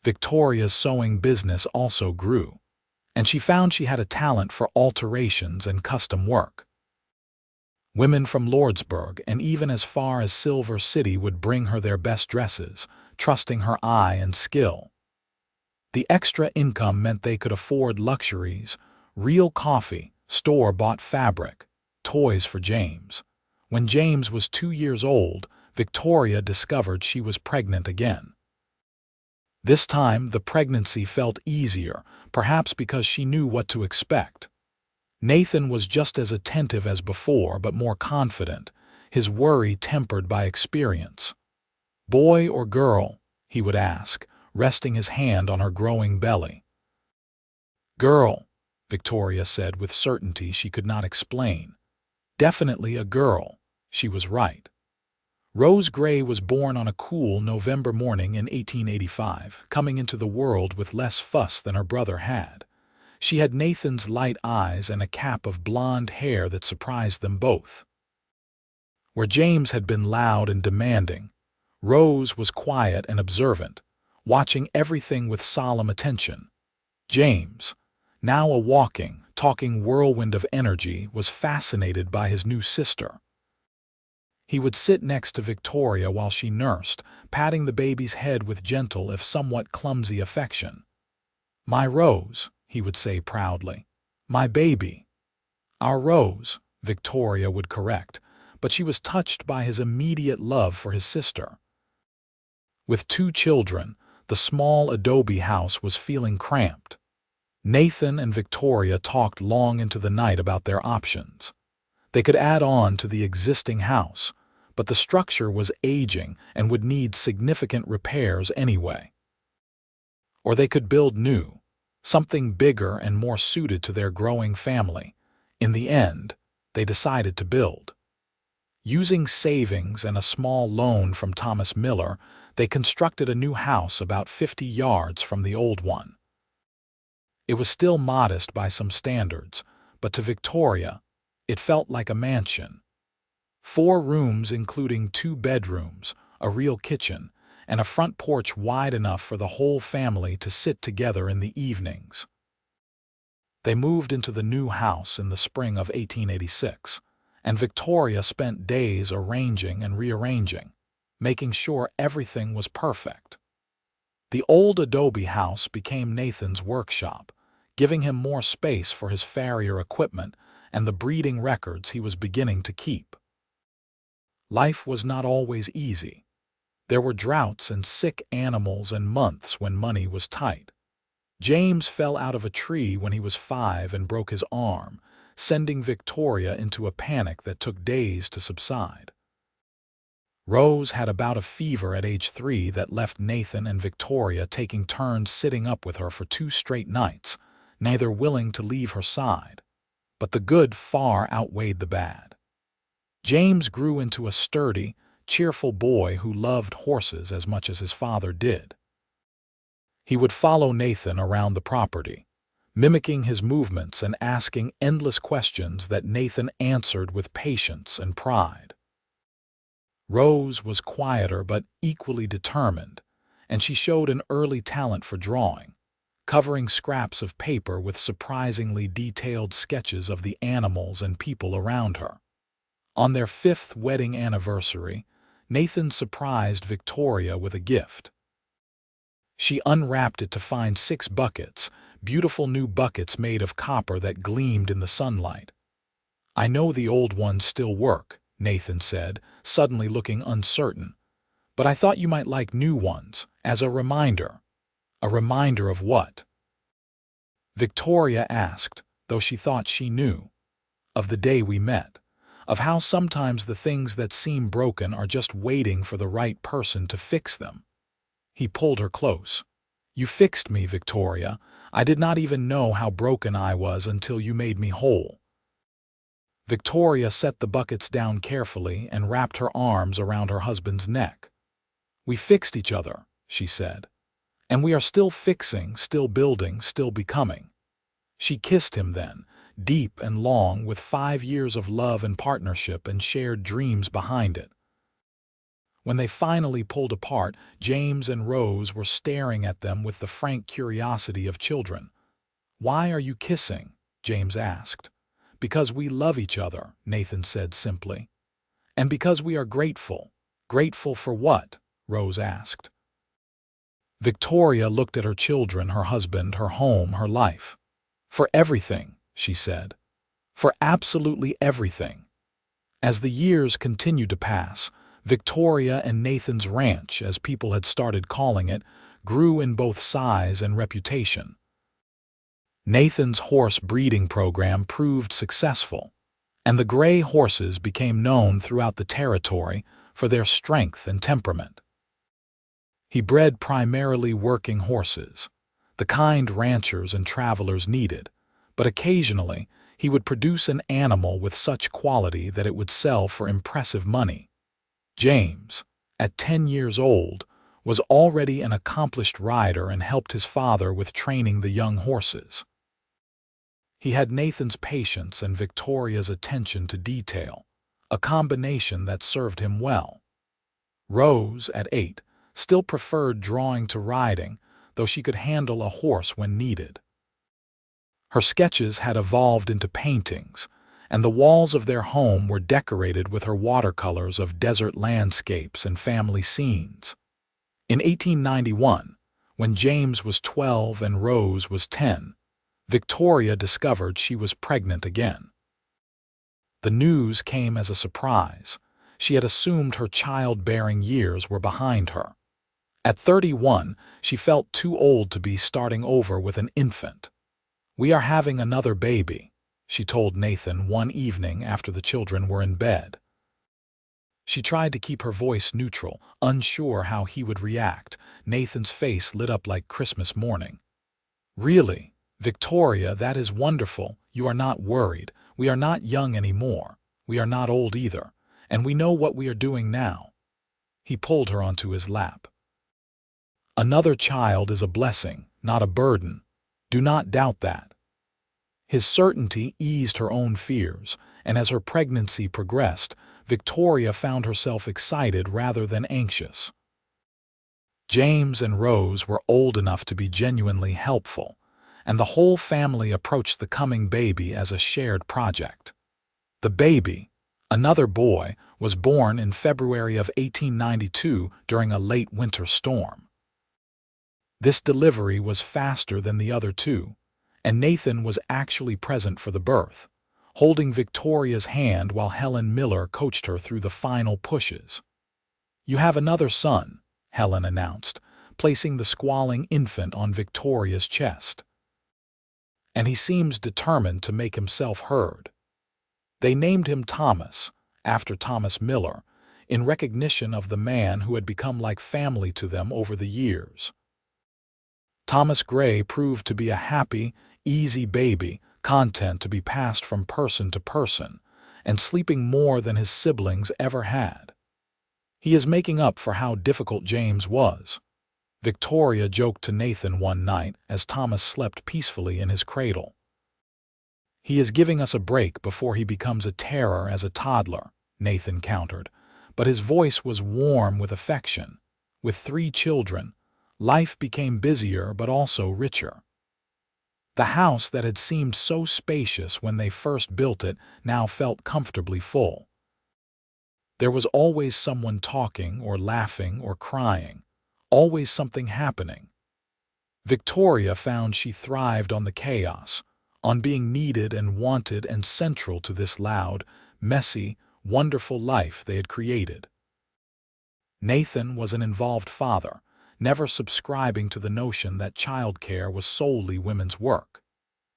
Victoria's sewing business also grew, and she found she had a talent for alterations and custom work. Women from Lordsburg and even as far as Silver City would bring her their best dresses, trusting her eye and skill. The extra income meant they could afford luxuries, real coffee, store-bought fabric, toys for James. When James was 2 years old, Victoria discovered she was pregnant again. This time, the pregnancy felt easier, perhaps because she knew what to expect. Nathan was just as attentive as before, but more confident, his worry tempered by experience. "Boy or girl?" he would ask, resting his hand on her growing belly. "Girl," Victoria said with certainty she could not explain. "Definitely a girl." She was right. Rose Gray was born on a cool November morning in 1885, coming into the world with less fuss than her brother had. She had Nathan's light eyes and a cap of blonde hair that surprised them both. Where James had been loud and demanding, Rose was quiet and observant, watching everything with solemn attention. James, now a walking, talking whirlwind of energy, was fascinated by his new sister. He would sit next to Victoria while she nursed, patting the baby's head with gentle if somewhat clumsy affection. "My Rose," he would say proudly. "My baby." "Our Rose," Victoria would correct, but she was touched by his immediate love for his sister. With 2 children, the small adobe house was feeling cramped. Nathan and Victoria talked long into the night about their options. They could add on to the existing house, but the structure was aging and would need significant repairs anyway. Or they could build new, something bigger and more suited to their growing family. In the end, they decided to build. Using savings and a small loan from Thomas Miller, they constructed a new house about 50 yards from the old one. It was still modest by some standards, but to Victoria, it felt like a mansion. 4 rooms including 2 bedrooms, a real kitchen, and a front porch wide enough for the whole family to sit together in the evenings. They moved into the new house in the spring of 1886, and Victoria spent days arranging and rearranging. making sure everything was perfect. The old adobe house became Nathan's workshop, giving him more space for his farrier equipment and the breeding records he was beginning to keep. Life was not always easy. There were droughts and sick animals and months when money was tight. James fell out of a tree when he was 5 and broke his arm, sending Victoria into a panic that took days to subside. Rose had a bout of fever at age 3 that left Nathan and Victoria taking turns sitting up with her for 2 straight nights, neither willing to leave her side. But the good far outweighed the bad. James grew into a sturdy, cheerful boy who loved horses as much as his father did. He would follow Nathan around the property, mimicking his movements and asking endless questions that Nathan answered with patience and pride. Rose was quieter but equally determined, and she showed an early talent for drawing, covering scraps of paper with surprisingly detailed sketches of the animals and people around her. On their 5th wedding anniversary, Nathan surprised Victoria with a gift. She unwrapped it to find 6 buckets, beautiful new buckets made of copper that gleamed in the sunlight. "I know the old ones still work," Nathan said, suddenly looking uncertain. "But I thought you might like new ones, as a reminder." "A reminder of what?" Victoria asked, though she thought she knew. "Of the day we met. Of how sometimes the things that seem broken are just waiting for the right person to fix them." He pulled her close. "You fixed me, Victoria. I did not even know how broken I was until you made me whole." Victoria set the buckets down carefully and wrapped her arms around her husband's neck. "We fixed each other," she said. "And we are still fixing, still building, still becoming." She kissed him then, deep and long, with 5 years of love and partnership and shared dreams behind it. When they finally pulled apart, James and Rose were staring at them with the frank curiosity of children. "Why are you kissing?" James asked. "Because we love each other," Nathan said simply. "And because we are grateful." "Grateful for what?" Rose asked. Victoria looked at her children, her husband, her home, her life. "For everything," she said. "For absolutely everything." As the years continued to pass, Victoria and Nathan's ranch, as people had started calling it, grew in both size and reputation. Nathan's horse breeding program proved successful, and the gray horses became known throughout the territory for their strength and temperament. He bred primarily working horses, the kind ranchers and travelers needed, but occasionally he would produce an animal with such quality that it would sell for impressive money. James, at 10 years old, was already an accomplished rider and helped his father with training the young horses. He had Nathan's patience and Victoria's attention to detail, a combination that served him well. Rose, at 8, still preferred drawing to riding, though she could handle a horse when needed. Her sketches had evolved into paintings, and the walls of their home were decorated with her watercolors of desert landscapes and family scenes. In 1891, when James was 12 and Rose was 10, Victoria discovered she was pregnant again. The news came as a surprise. She had assumed her childbearing years were behind her. At 31, she felt too old to be starting over with an infant. "We are having another baby," she told Nathan one evening after the children were in bed. She tried to keep her voice neutral, unsure how he would react. Nathan's face lit up like Christmas morning. "Really, Victoria, that is wonderful. You are not worried. We are not young anymore. We are not old either. And we know what we are doing now." He pulled her onto his lap. "Another child is a blessing, not a burden. Do not doubt that." His certainty eased her own fears, and as her pregnancy progressed, Victoria found herself excited rather than anxious. James and Rose were old enough to be genuinely helpful, and the whole family approached the coming baby as a shared project. The baby, another boy, was born in February of 1892 during a late winter storm. This delivery was faster than the other two, and Nathan was actually present for the birth, holding Victoria's hand while Helen Miller coached her through the final pushes. "You have another son," Helen announced, placing the squalling infant on Victoria's chest. "And he seems determined to make himself heard." They named him Thomas, after Thomas Miller, in recognition of the man who had become like family to them over the years. Thomas Gray proved to be a happy, easy baby, content to be passed from person to person, and sleeping more than his siblings ever had. "He is making up for how difficult James was," Victoria joked to Nathan one night as Thomas slept peacefully in his cradle. "He is giving us a break before he becomes a terror as a toddler," Nathan countered, but his voice was warm with affection. With 3 children, life became busier but also richer. The house that had seemed so spacious when they first built it now felt comfortably full. There was always someone talking or laughing or crying, always something happening. Victoria found she thrived on the chaos, on being needed and wanted and central to this loud, messy, wonderful life they had created. Nathan was an involved father, never subscribing to the notion that childcare was solely women's work.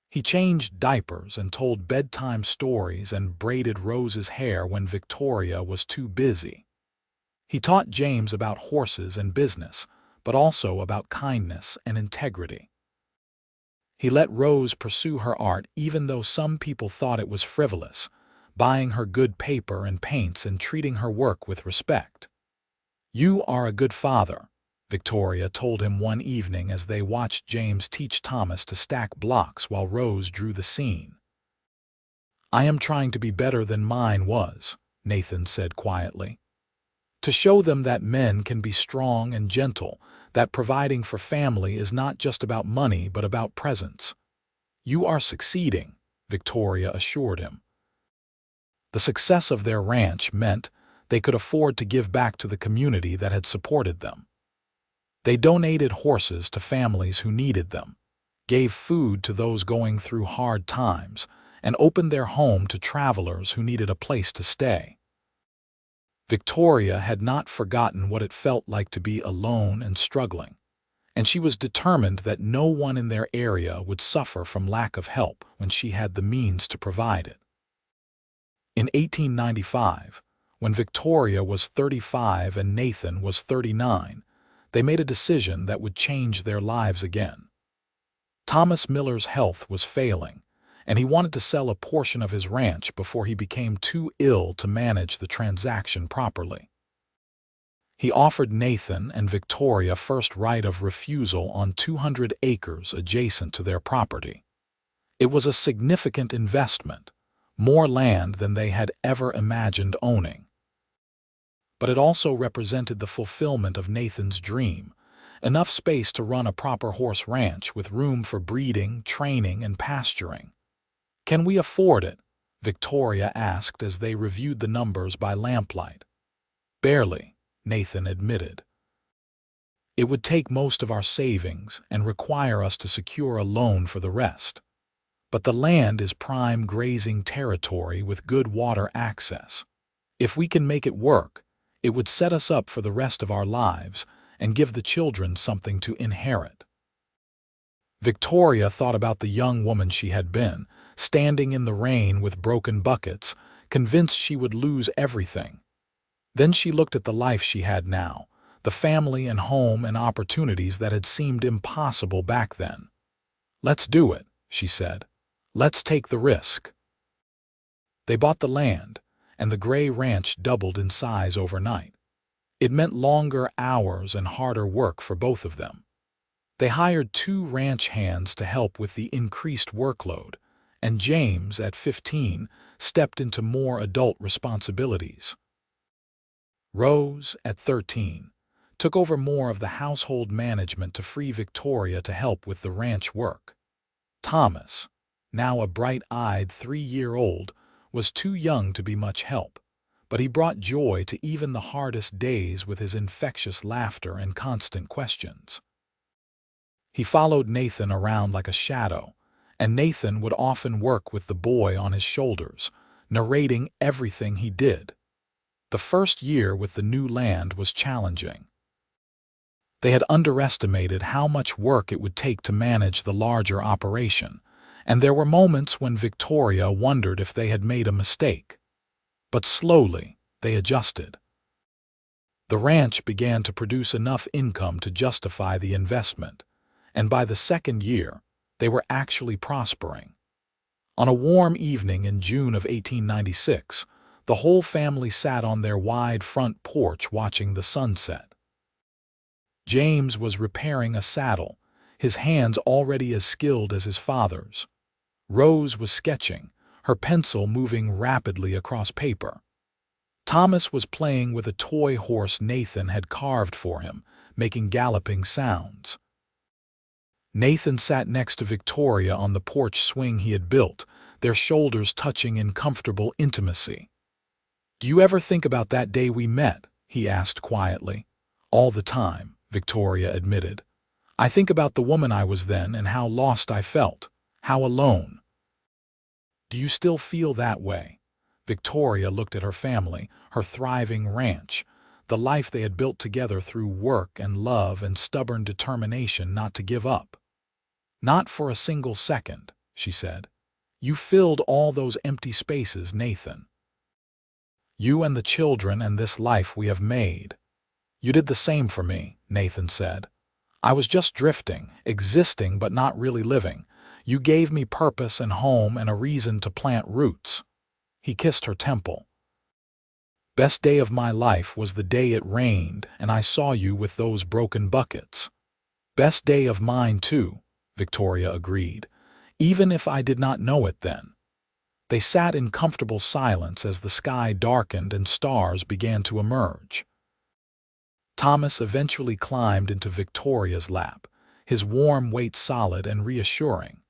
He changed diapers and told bedtime stories and braided Rose's hair when Victoria was too busy. He taught James about horses and business, but also about kindness and integrity. He let Rose pursue her art even though some people thought it was frivolous, buying her good paper and paints and treating her work with respect. "You are a good father," Victoria told him one evening as they watched James teach Thomas to stack blocks while Rose drew the scene. "I am trying to be better than mine was," Nathan said quietly. "To show them that men can be strong and gentle, that providing for family is not just about money but about presence." "You are succeeding," Victoria assured him. The success of their ranch meant they could afford to give back to the community that had supported them. They donated horses to families who needed them, gave food to those going through hard times, and opened their home to travelers who needed a place to stay. Victoria had not forgotten what it felt like to be alone and struggling, and she was determined that no one in their area would suffer from lack of help when she had the means to provide it. In 1895, when Victoria was 35 and Nathan was 39, they made a decision that would change their lives again. Thomas Miller's health was failing, and he wanted to sell a portion of his ranch before he became too ill to manage the transaction properly. He offered Nathan and Victoria first right of refusal on 200 acres adjacent to their property. It was a significant investment, more land than they had ever imagined owning. But it also represented the fulfillment of Nathan's dream, enough space to run a proper horse ranch with room for breeding, training, and pasturing. "Can we afford it?" Victoria asked as they reviewed the numbers by lamplight. "Barely," Nathan admitted. "It would take most of our savings and require us to secure a loan for the rest. But the land is prime grazing territory with good water access. If we can make it work, it would set us up for the rest of our lives and give the children something to inherit." Victoria thought about the young woman she had been, standing in the rain with broken buckets, convinced she would lose everything. Then she looked at the life she had now, the family and home and opportunities that had seemed impossible back then. "Let's do it," she said. "Let's take the risk." They bought the land, and the Gray Ranch doubled in size overnight. It meant longer hours and harder work for both of them. They hired 2 ranch hands to help with the increased workload, and James, at 15, stepped into more adult responsibilities. Rose, at 13, took over more of the household management to free Victoria to help with the ranch work. Thomas, now a bright-eyed 3-year-old, was too young to be much help, but he brought joy to even the hardest days with his infectious laughter and constant questions. He followed Nathan around like a shadow, and Nathan would often work with the boy on his shoulders, narrating everything he did. The first year with the new land was challenging. They had underestimated how much work it would take to manage the larger operation, and there were moments when Victoria wondered if they had made a mistake. But slowly, they adjusted. The ranch began to produce enough income to justify the investment, and by the second year, they were actually prospering. On a warm evening in June of 1896, the whole family sat on their wide front porch watching the sunset. James was repairing a saddle, his hands already as skilled as his father's. Rose was sketching, her pencil moving rapidly across paper. Thomas was playing with a toy horse Nathan had carved for him, making galloping sounds. Nathan sat next to Victoria on the porch swing he had built, their shoulders touching in comfortable intimacy. "Do you ever think about that day we met?" he asked quietly. "All the time," Victoria admitted. "I think about the woman I was then and how lost I felt, how alone." "Do you still feel that way?" Victoria looked at her family, her thriving ranch, the life they had built together through work and love and stubborn determination not to give up. "Not for a single second," she said. "You filled all those empty spaces, Nathan. You and the children and this life we have made." "You did the same for me," Nathan said. "I was just drifting, existing but not really living. You gave me purpose and home and a reason to plant roots." He kissed her temple. "Best day of my life was the day it rained and I saw you with those broken buckets." "Best day of mine too," Victoria agreed, "even if I did not know it then." They sat in comfortable silence as the sky darkened and stars began to emerge. Thomas eventually climbed into Victoria's lap, his warm weight solid and reassuring.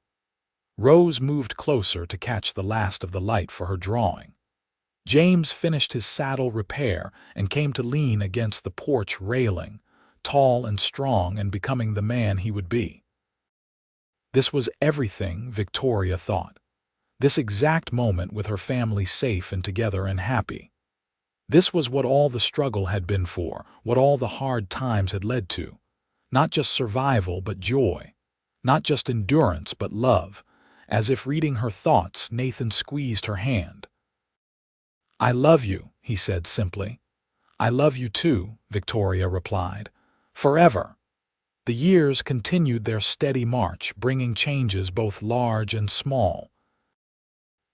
Rose moved closer to catch the last of the light for her drawing. James finished his saddle repair and came to lean against the porch railing, tall and strong and becoming the man he would be. This was everything, Victoria thought. This exact moment with her family safe and together and happy. This was what all the struggle had been for, what all the hard times had led to. Not just survival, but joy. Not just endurance, but love. As if reading her thoughts, Nathan squeezed her hand. "I love you," he said simply. "I love you too," Victoria replied. "Forever." The years continued their steady march, bringing changes both large and small.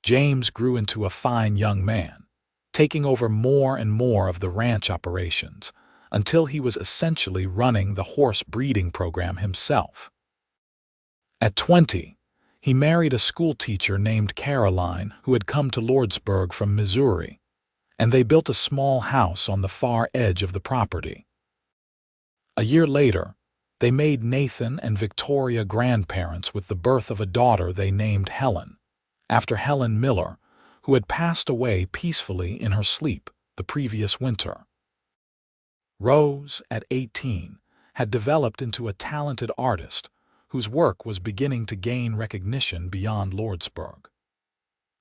James grew into a fine young man, taking over more and more of the ranch operations, until he was essentially running the horse breeding program himself. At 20, he married a schoolteacher named Caroline who had come to Lordsburg from Missouri, and they built a small house on the far edge of the property. A year later, they made Nathan and Victoria grandparents with the birth of a daughter they named Helen, after Helen Miller, who had passed away peacefully in her sleep the previous winter. Rose, at 18, had developed into a talented artist whose work was beginning to gain recognition beyond Lordsburg.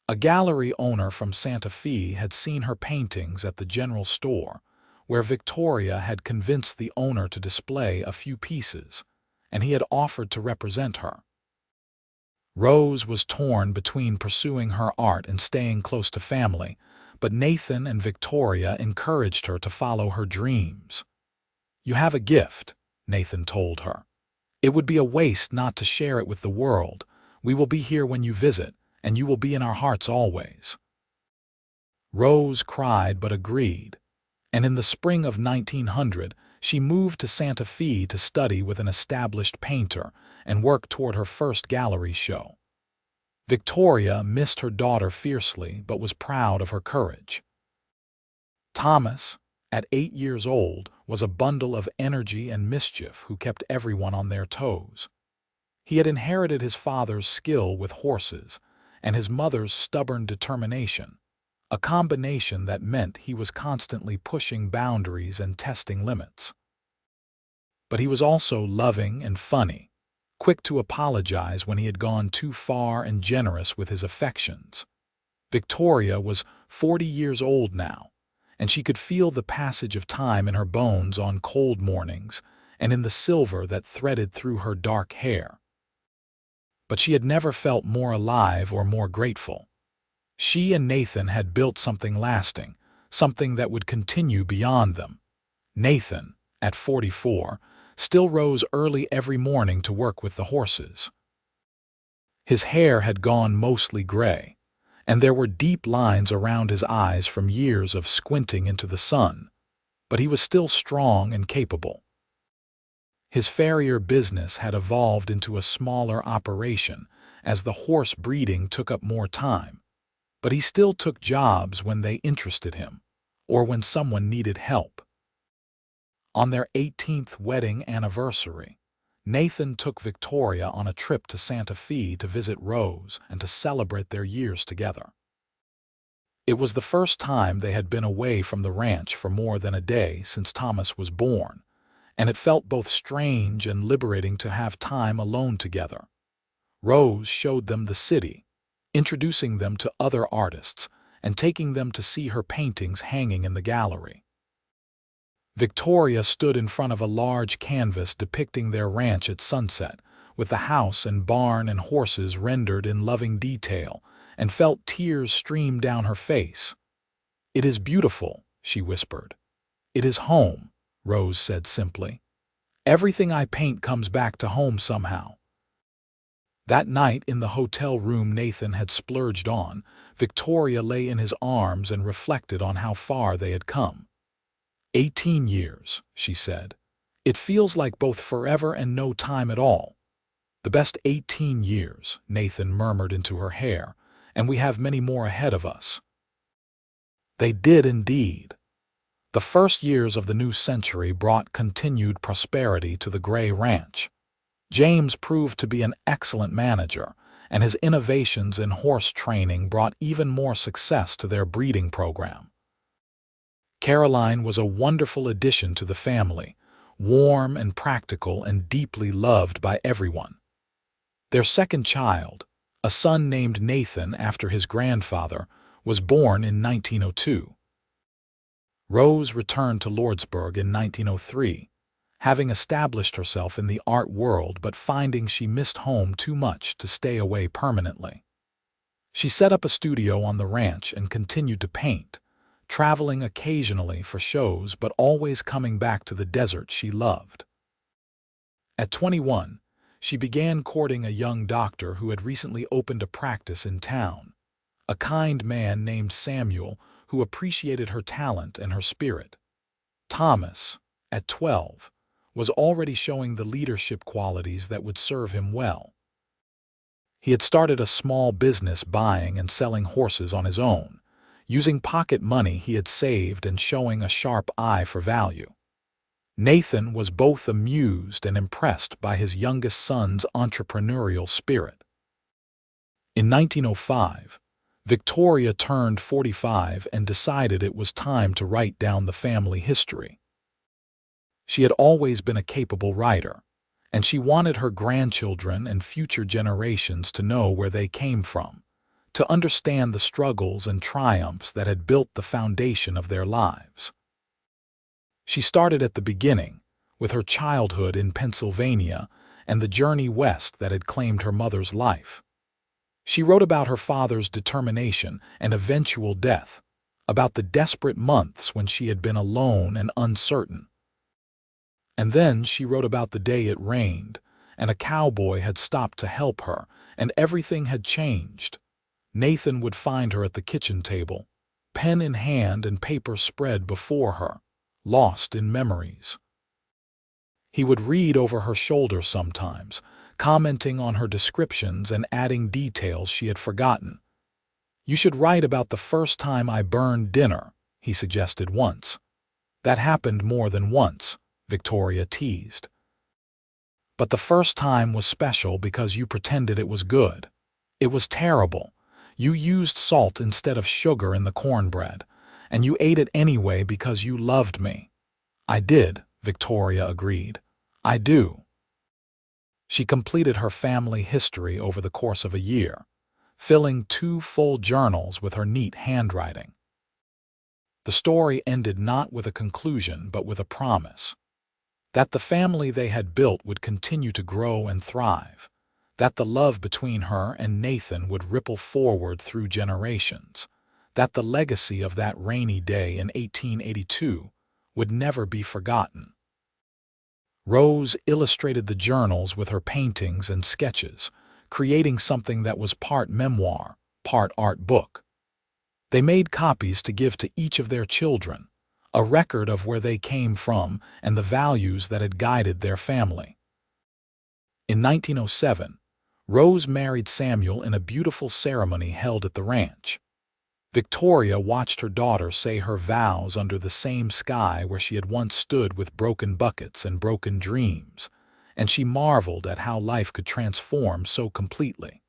A gallery owner from Santa Fe had seen her paintings at the general store, where Victoria had convinced the owner to display a few pieces, and he had offered to represent her. Rose was torn between pursuing her art and staying close to family, but Nathan and Victoria encouraged her to follow her dreams. "You have a gift," Nathan told her. "It would be a waste not to share it with the world. We will be here when you visit, and you will be in our hearts always." Rose cried but agreed, and in the spring of 1900, she moved to Santa Fe to study with an established painter and work toward her first gallery show. Victoria missed her daughter fiercely but was proud of her courage. Thomas, at 8 years old, was a bundle of energy and mischief who kept everyone on their toes. He had inherited his father's skill with horses and his mother's stubborn determination, a combination that meant he was constantly pushing boundaries and testing limits. But he was also loving and funny, quick to apologize when he had gone too far and generous with his affections. Victoria was 40 years old now, and she could feel the passage of time in her bones on cold mornings and in the silver that threaded through her dark hair. But she had never felt more alive or more grateful. She and Nathan had built something lasting, something that would continue beyond them. Nathan, at 44, still rose early every morning to work with the horses. His hair had gone mostly gray, and there were deep lines around his eyes from years of squinting into the sun, but he was still strong and capable. His farrier business had evolved into a smaller operation as the horse breeding took up more time, but he still took jobs when they interested him or when someone needed help. On their 18th wedding anniversary, Nathan took Victoria on a trip to Santa Fe to visit Rose and to celebrate their years together. It was the first time they had been away from the ranch for more than a day since Thomas was born, and it felt both strange and liberating to have time alone together. Rose showed them the city, introducing them to other artists and taking them to see her paintings hanging in the gallery. Victoria stood in front of a large canvas depicting their ranch at sunset, with the house and barn and horses rendered in loving detail, and felt tears stream down her face. "It is beautiful," she whispered. "It is home," Rose said simply. "Everything I paint comes back to home somehow." That night in the hotel room Nathan had splurged on, Victoria lay in his arms and reflected on how far they had come. 18 years, she said. "It feels like both forever and no time at all." "The best 18 years," Nathan murmured into her hair, "and we have many more ahead of us." They did indeed. The first years of the new century brought continued prosperity to the Gray Ranch. James proved to be an excellent manager, and his innovations in horse training brought even more success to their breeding program. Caroline was a wonderful addition to the family, warm and practical and deeply loved by everyone. Their second child, a son named Nathan after his grandfather, was born in 1902. Rose returned to Lordsburg in 1903, having established herself in the art world but finding she missed home too much to stay away permanently. She set up a studio on the ranch and continued to paint, traveling occasionally for shows but always coming back to the desert she loved. At 21, she began courting a young doctor who had recently opened a practice in town, a kind man named Samuel who appreciated her talent and her spirit. Thomas, at 12, was already showing the leadership qualities that would serve him well. He had started a small business buying and selling horses on his own, using pocket money he had saved and showing a sharp eye for value. Nathan was both amused and impressed by his youngest son's entrepreneurial spirit. In 1905, Victoria turned 45 and decided it was time to write down the family history. She had always been a capable writer, and she wanted her grandchildren and future generations to know where they came from, to understand the struggles and triumphs that had built the foundation of their lives. She started at the beginning, with her childhood in Pennsylvania and the journey west that had claimed her mother's life. She wrote about her father's determination and eventual death, about the desperate months when she had been alone and uncertain. And then she wrote about the day it rained, and a cowboy had stopped to help her, and everything had changed. Nathan would find her at the kitchen table, pen in hand and paper spread before her, lost in memories. He would read over her shoulder sometimes, commenting on her descriptions and adding details she had forgotten. "You should write about the first time I burned dinner," he suggested once. "That happened more than once," Victoria teased. "But the first time was special because you pretended it was good. It was terrible. You used salt instead of sugar in the cornbread, and you ate it anyway because you loved me." "I did," Victoria agreed. "I do." She completed her family history over the course of a year, filling 2 full journals with her neat handwriting. The story ended not with a conclusion but with a promise that the family they had built would continue to grow and thrive, that the love between her and Nathan would ripple forward through generations, that the legacy of that rainy day in 1882 would never be forgotten. Rose illustrated the journals with her paintings and sketches, creating something that was part memoir, part art book. They made copies to give to each of their children, a record of where they came from and the values that had guided their family. In 1907, Rose married Samuel in a beautiful ceremony held at the ranch. Victoria watched her daughter say her vows under the same sky where she had once stood with broken buckets and broken dreams, and she marveled at how life could transform so completely.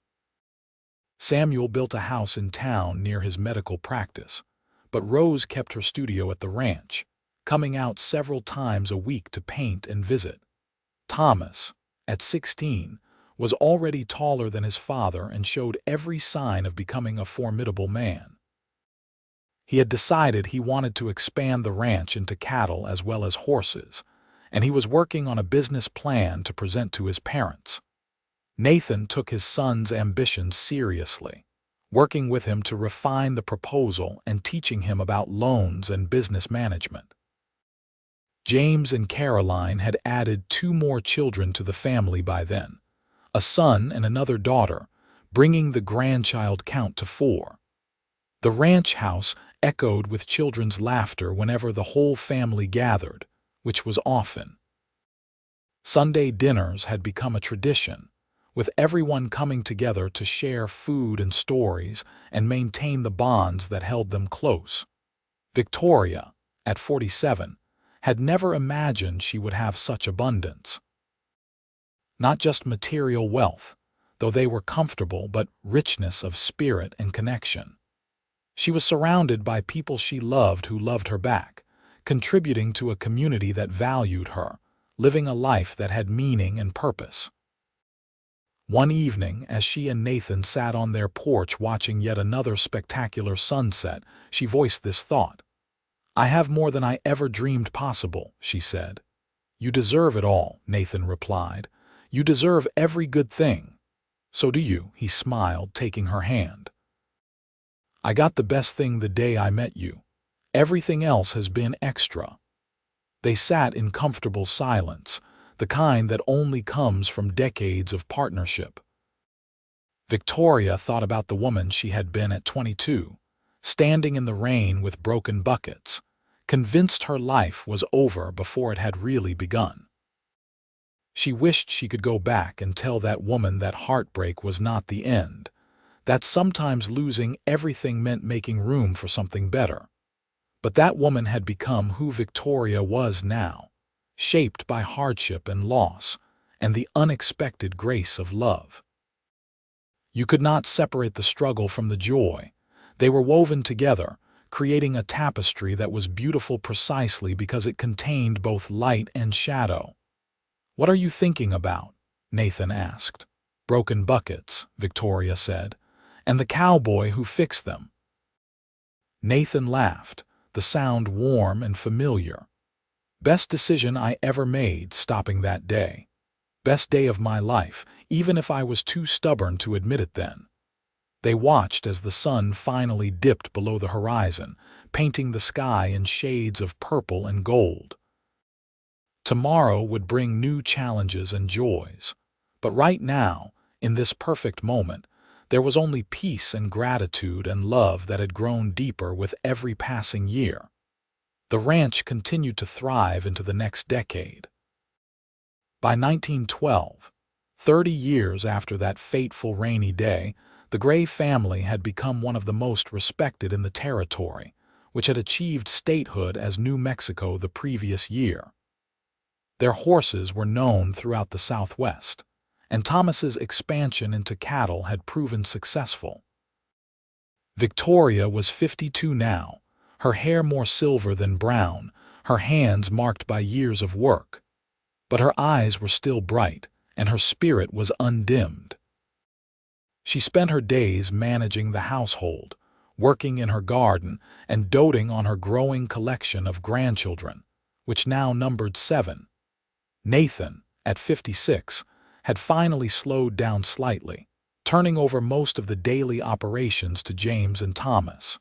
Samuel built a house in town near his medical practice, but Rose kept her studio at the ranch, coming out several times a week to paint and visit. Thomas, at 16, was already taller than his father and showed every sign of becoming a formidable man. He had decided he wanted to expand the ranch into cattle as well as horses, and he was working on a business plan to present to his parents. Nathan took his son's ambitions seriously, working with him to refine the proposal and teaching him about loans and business management. James and Caroline had added 2 more children to the family by then, a son and another daughter, bringing the grandchild count to 4. The ranch house echoed with children's laughter whenever the whole family gathered, which was often. Sunday dinners had become a tradition, with everyone coming together to share food and stories and maintain the bonds that held them close. Victoria, at 47, had never imagined she would have such abundance. Not just material wealth, though they were comfortable, but richness of spirit and connection. She was surrounded by people she loved who loved her back, contributing to a community that valued her, living a life that had meaning and purpose. One evening, as she and Nathan sat on their porch watching yet another spectacular sunset, she voiced this thought. "I have more than I ever dreamed possible," she said. "You deserve it all," Nathan replied. "You deserve every good thing." "So do you," he smiled, taking her hand. "I got the best thing the day I met you. Everything else has been extra." They sat in comfortable silence, the kind that only comes from decades of partnership. Victoria thought about the woman she had been at 22, standing in the rain with broken buckets, convinced her life was over before it had really begun. She wished she could go back and tell that woman that heartbreak was not the end, that sometimes losing everything meant making room for something better. But that woman had become who Victoria was now, shaped by hardship and loss, and the unexpected grace of love. You could not separate the struggle from the joy. They were woven together, creating a tapestry that was beautiful precisely because it contained both light and shadow. "What are you thinking about?" Nathan asked. "Broken buckets," Victoria said, "and the cowboy who fixed them." Nathan laughed, the sound warm and familiar. "Best decision I ever made, stopping that day. Best day of my life, even if I was too stubborn to admit it then." They watched as the sun finally dipped below the horizon, painting the sky in shades of purple and gold. Tomorrow would bring new challenges and joys. But right now, in this perfect moment, there was only peace and gratitude and love that had grown deeper with every passing year. The ranch continued to thrive into the next decade. By 1912, 30 years after that fateful rainy day, the Gray family had become one of the most respected in the territory, which had achieved statehood as New Mexico the previous year. Their horses were known throughout the Southwest, and Thomas's expansion into cattle had proven successful. Victoria was 52 now, her hair more silver than brown, her hands marked by years of work. But her eyes were still bright, and her spirit was undimmed. She spent her days managing the household, working in her garden, and doting on her growing collection of grandchildren, which now numbered 7. Nathan, at 56, had finally slowed down slightly, turning over most of the daily operations to James and Thomas.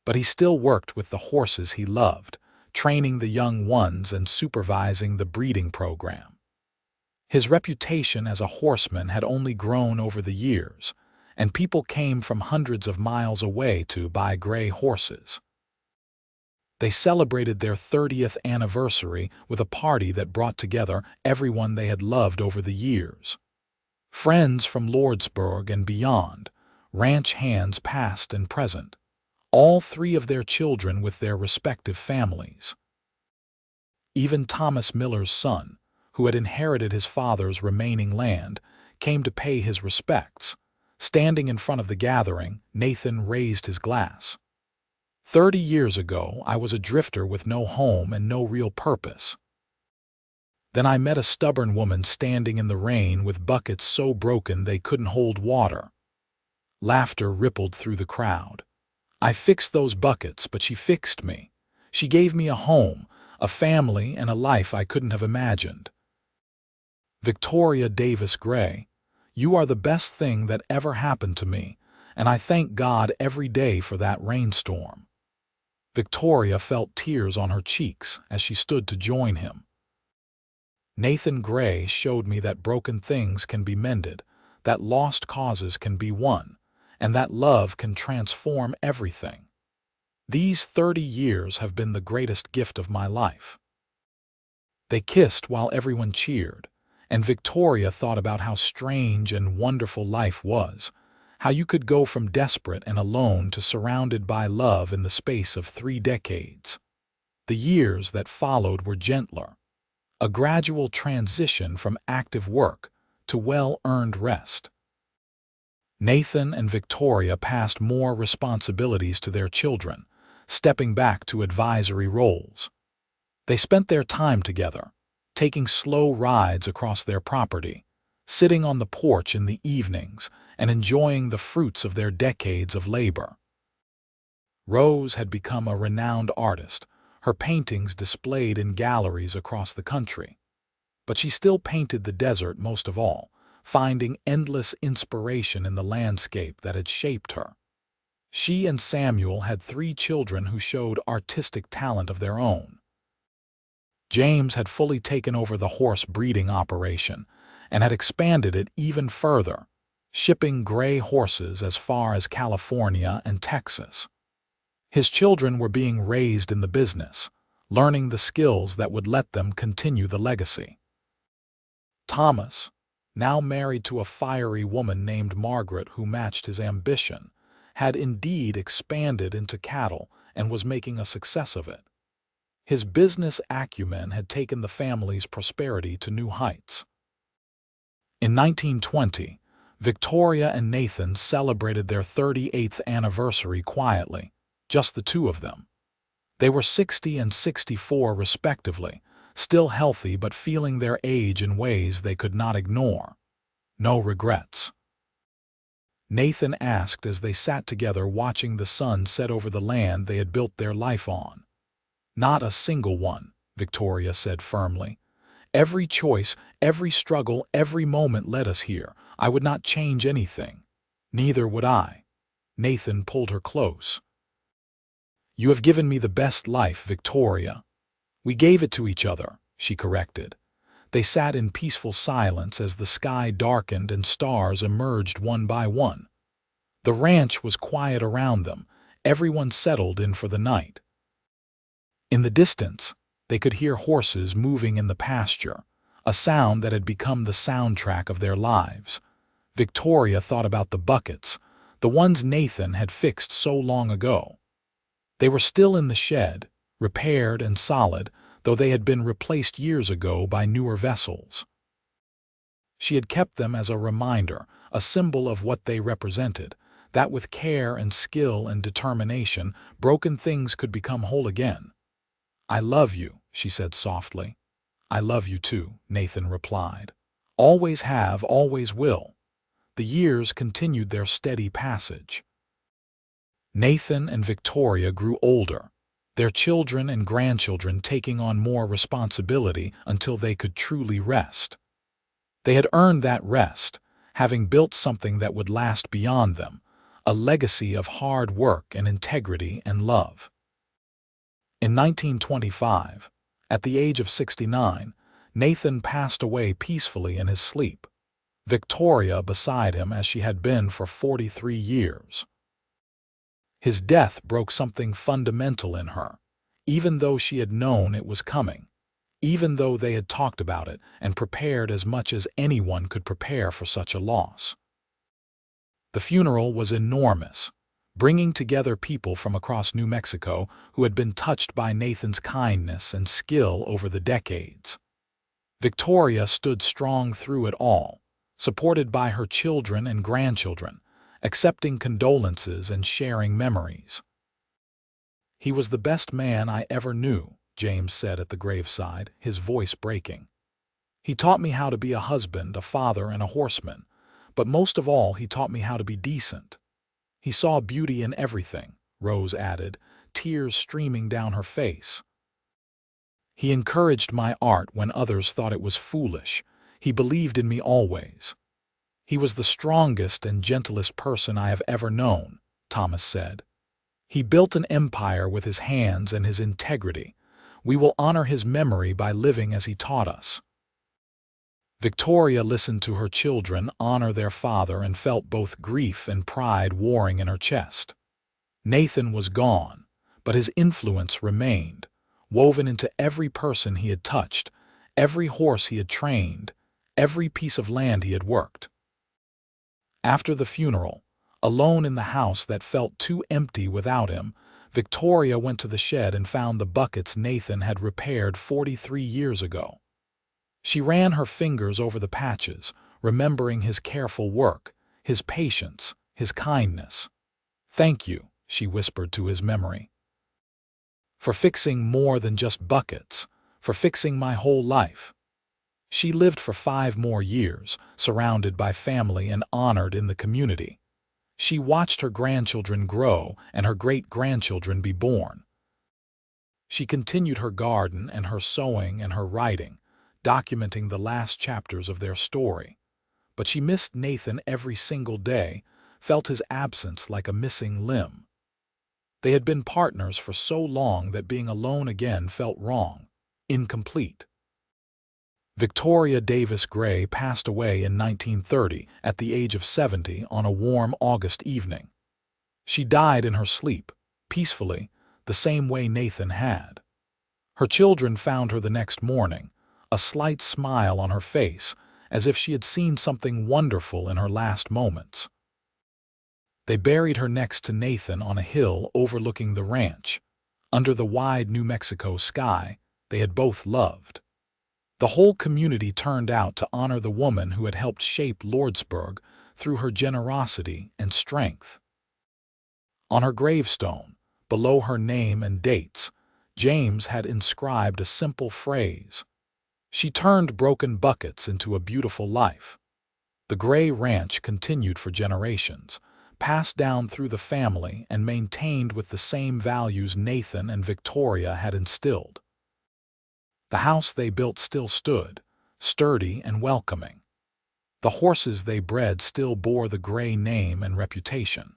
But he still worked with the horses he loved, training the young ones and supervising the breeding program. His reputation as a horseman had only grown over the years, and people came from hundreds of miles away to buy gray horses. They celebrated their 30th anniversary with a party that brought together everyone they had loved over the years. Friends from Lordsburg and beyond, ranch hands past and present, all 3 of their children with their respective families. Even Thomas Miller's son, who had inherited his father's remaining land, came to pay his respects. Standing in front of the gathering, Nathan raised his glass. 30 years ago, I was a drifter with no home and no real purpose. Then I met a stubborn woman standing in the rain with buckets so broken they couldn't hold water. Laughter rippled through the crowd. I fixed those buckets, but she fixed me. She gave me a home, a family, and a life I couldn't have imagined. Victoria Davis Gray, you are the best thing that ever happened to me, and I thank God every day for that rainstorm. Victoria felt tears on her cheeks as she stood to join him. Nathan Gray showed me that broken things can be mended, that lost causes can be won, and that love can transform everything. These 30 years have been the greatest gift of my life. They kissed while everyone cheered, and Victoria thought about how strange and wonderful life was, how you could go from desperate and alone to surrounded by love in the space of 3 decades. The years that followed were gentler, a gradual transition from active work to well-earned rest. Nathan and Victoria passed more responsibilities to their children, stepping back to advisory roles. They spent their time together, taking slow rides across their property, sitting on the porch in the evenings, and enjoying the fruits of their decades of labor. Rose had become a renowned artist, her paintings displayed in galleries across the country. But she still painted the desert most of all, finding endless inspiration in the landscape that had shaped her. She and Samuel had 3 children who showed artistic talent of their own. James had fully taken over the horse breeding operation and had expanded it even further, shipping gray horses as far as California and Texas. His children were being raised in the business, learning the skills that would let them continue the legacy. Thomas, now married to a fiery woman named Margaret who matched his ambition, had indeed expanded into cattle and was making a success of it. His business acumen had taken the family's prosperity to new heights. In 1920, Victoria and Nathan celebrated their 38th anniversary quietly, just the 2 of them. They were 60 and 64 respectively, still healthy but feeling their age in ways they could not ignore. No regrets. Nathan asked as they sat together watching the sun set over the land they had built their life on. Not a single one, Victoria said firmly. Every choice, every struggle, every moment led us here. I would not change anything. Neither would I. Nathan pulled her close. You have given me the best life, Victoria. We gave it to each other, she corrected. They sat in peaceful silence as the sky darkened and stars emerged one by one. The ranch was quiet around them, everyone settled in for the night. In the distance, they could hear horses moving in the pasture, a sound that had become the soundtrack of their lives. Victoria thought about the buckets, the ones Nathan had fixed so long ago. They were still in the shed, repaired and solid, though they had been replaced years ago by newer vessels. She had kept them as a reminder, a symbol of what they represented, that with care and skill and determination, broken things could become whole again. "I love you," she said softly. "I love you too," Nathan replied. "Always have, always will." The years continued their steady passage. Nathan and Victoria grew older, their children and grandchildren taking on more responsibility until they could truly rest. They had earned that rest, having built something that would last beyond them, a legacy of hard work and integrity and love. In 1925, at the age of 69, Nathan passed away peacefully in his sleep, Victoria beside him as she had been for 43 years. His death broke something fundamental in her, even though she had known it was coming, even though they had talked about it and prepared as much as anyone could prepare for such a loss. The funeral was enormous, bringing together people from across New Mexico who had been touched by Nathan's kindness and skill over the decades. Victoria stood strong through it all, supported by her children and grandchildren, accepting condolences and sharing memories. "He was the best man I ever knew," James said at the graveside, his voice breaking. "He taught me how to be a husband, a father, and a horseman, but most of all he taught me how to be decent." "He saw beauty in everything," Rose added, tears streaming down her face. "He encouraged my art when others thought it was foolish. He believed in me always." "He was the strongest and gentlest person I have ever known," Thomas said. "He built an empire with his hands and his integrity. We will honor his memory by living as he taught us." Victoria listened to her children honor their father and felt both grief and pride warring in her chest. Nathan was gone, but his influence remained, woven into every person he had touched, every horse he had trained, every piece of land he had worked. After the funeral, alone in the house that felt too empty without him, Victoria went to the shed and found the buckets Nathan had repaired 43 years ago. She ran her fingers over the patches, remembering his careful work, his patience, his kindness. "Thank you," she whispered to his memory, "for fixing more than just buckets, for fixing my whole life." She lived for 5 more years, surrounded by family and honored in the community. She watched her grandchildren grow and her great-grandchildren be born. She continued her garden and her sewing and her writing, documenting the last chapters of their story. But she missed Nathan every single day, felt his absence like a missing limb. They had been partners for so long that being alone again felt wrong, incomplete. Victoria Davis Gray passed away in 1930 at the age of 70 on a warm August evening. She died in her sleep, peacefully, the same way Nathan had. Her children found her the next morning, a slight smile on her face, as if she had seen something wonderful in her last moments. They buried her next to Nathan on a hill overlooking the ranch, under the wide New Mexico sky they had both loved. The whole community turned out to honor the woman who had helped shape Lordsburg through her generosity and strength. On her gravestone, below her name and dates, James had inscribed a simple phrase: "She turned broken buckets into a beautiful life." The Gray Ranch continued for generations, passed down through the family and maintained with the same values Nathan and Victoria had instilled. The house they built still stood, sturdy and welcoming. The horses they bred still bore the Gray name and reputation.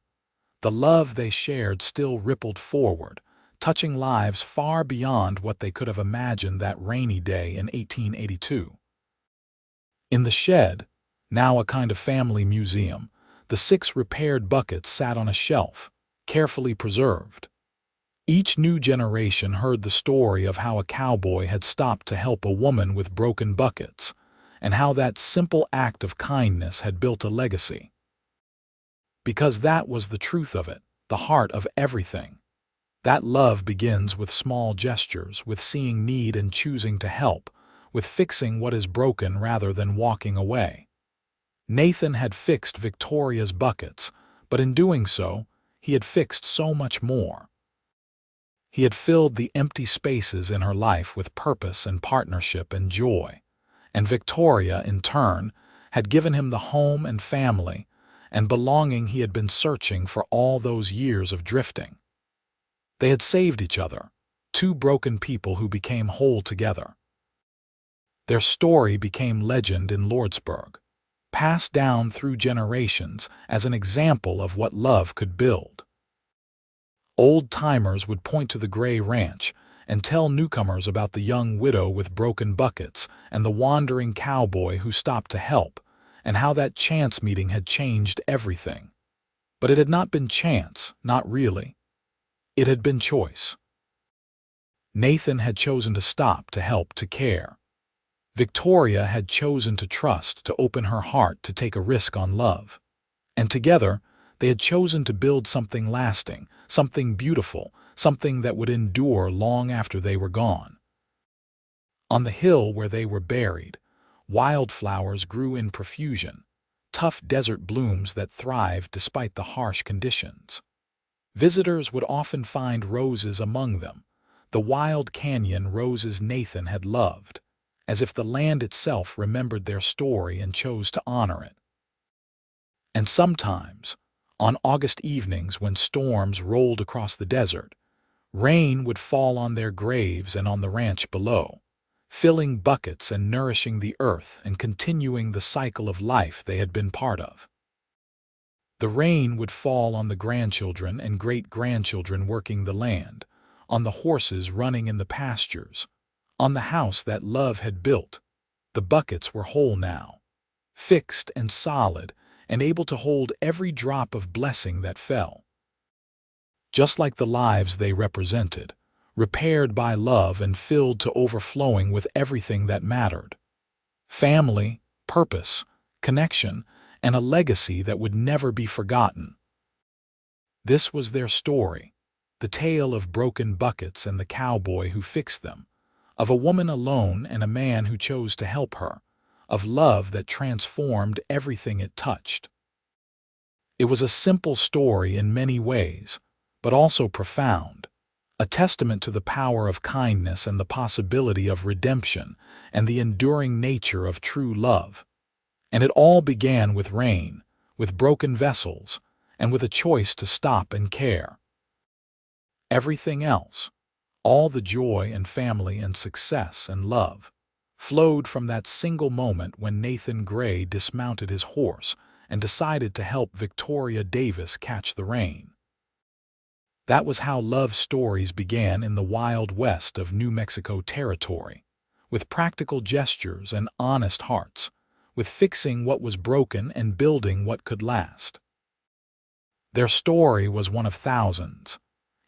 The love they shared still rippled forward, touching lives far beyond what they could have imagined that rainy day in 1882. In the shed, now a kind of family museum, the 6 repaired buckets sat on a shelf, carefully preserved. Each new generation heard the story of how a cowboy had stopped to help a woman with broken buckets, and how that simple act of kindness had built a legacy. Because that was the truth of it, the heart of everything. That love begins with small gestures, with seeing need and choosing to help, with fixing what is broken rather than walking away. Nathan had fixed Victoria's buckets, But in doing so, he had fixed so much more. He had filled the empty spaces in her life with purpose and partnership and joy. And Victoria, in turn, had given him the home and family and belonging he had been searching for all those years of drifting. They had saved each other, two broken people who became whole together. Their story became legend in Lordsburg, passed down through generations as an example of what love could build. Old-timers would point to the gray ranch and tell newcomers about the young widow with broken buckets and the wandering cowboy who stopped to help, and how that chance meeting had changed everything. But it had not been chance, not really. It had been choice. Nathan had chosen to stop, to help, to care. Victoria had chosen to trust, to open her heart, to take a risk on love. And together, they had chosen to build something lasting, something beautiful, something that would endure long after they were gone. On the hill where they were buried, wildflowers grew in profusion, tough desert blooms that thrived despite the harsh conditions. Visitors would often find roses among them, the wild canyon roses Nathan had loved, as if the land itself remembered their story and chose to honor it. And sometimes, on August evenings when storms rolled across the desert, rain would fall on their graves and on the ranch below, filling buckets and nourishing the earth and continuing the cycle of life they had been part of. The rain would fall on the grandchildren and great-grandchildren working the land, on the horses running in the pastures, on the house that love had built. The buckets were whole now, fixed and solid, and able to hold every drop of blessing that fell. Just like the lives they represented, repaired by love and filled to overflowing with everything that mattered. Family, purpose, connection, and a legacy that would never be forgotten. This was their story, the tale of broken buckets and the cowboy who fixed them, of a woman alone and a man who chose to help her, of love that transformed everything it touched. It was a simple story in many ways, but also profound, a testament to the power of kindness and the possibility of redemption and the enduring nature of true love. And it all began with rain, with broken vessels, and with a choice to stop and care. Everything else, all the joy and family and success and love, flowed from that single moment when Nathan Gray dismounted his horse and decided to help Victoria Davis catch the rain. That was how love stories began in the Wild West of New Mexico Territory, with practical gestures and honest hearts, with fixing what was broken and building what could last. Their story was one of thousands,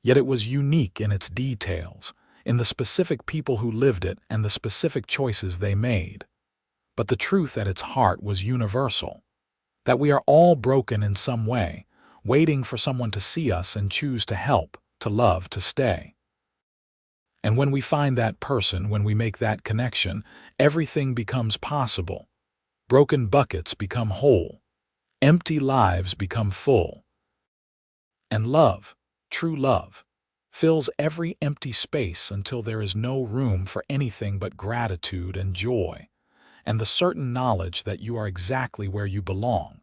yet it was unique in its details, in the specific people who lived it and the specific choices they made. But the truth at its heart was universal, that we are all broken in some way, waiting for someone to see us and choose to help, to love, to stay. And when we find that person, when we make that connection, everything becomes possible. Broken buckets become whole. Empty lives become full. And love, true love, fills every empty space until there is no room for anything but gratitude and joy, and the certain knowledge that you are exactly where you belong,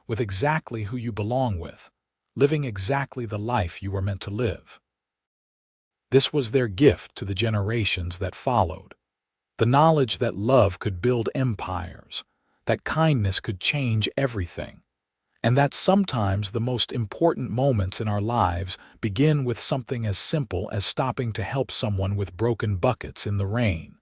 with exactly who you belong with, living exactly the life you were meant to live. This was their gift to the generations that followed, the knowledge that love could build empires, that kindness could change everything, and that sometimes the most important moments in our lives begin with something as simple as stopping to help someone with broken buckets in the rain.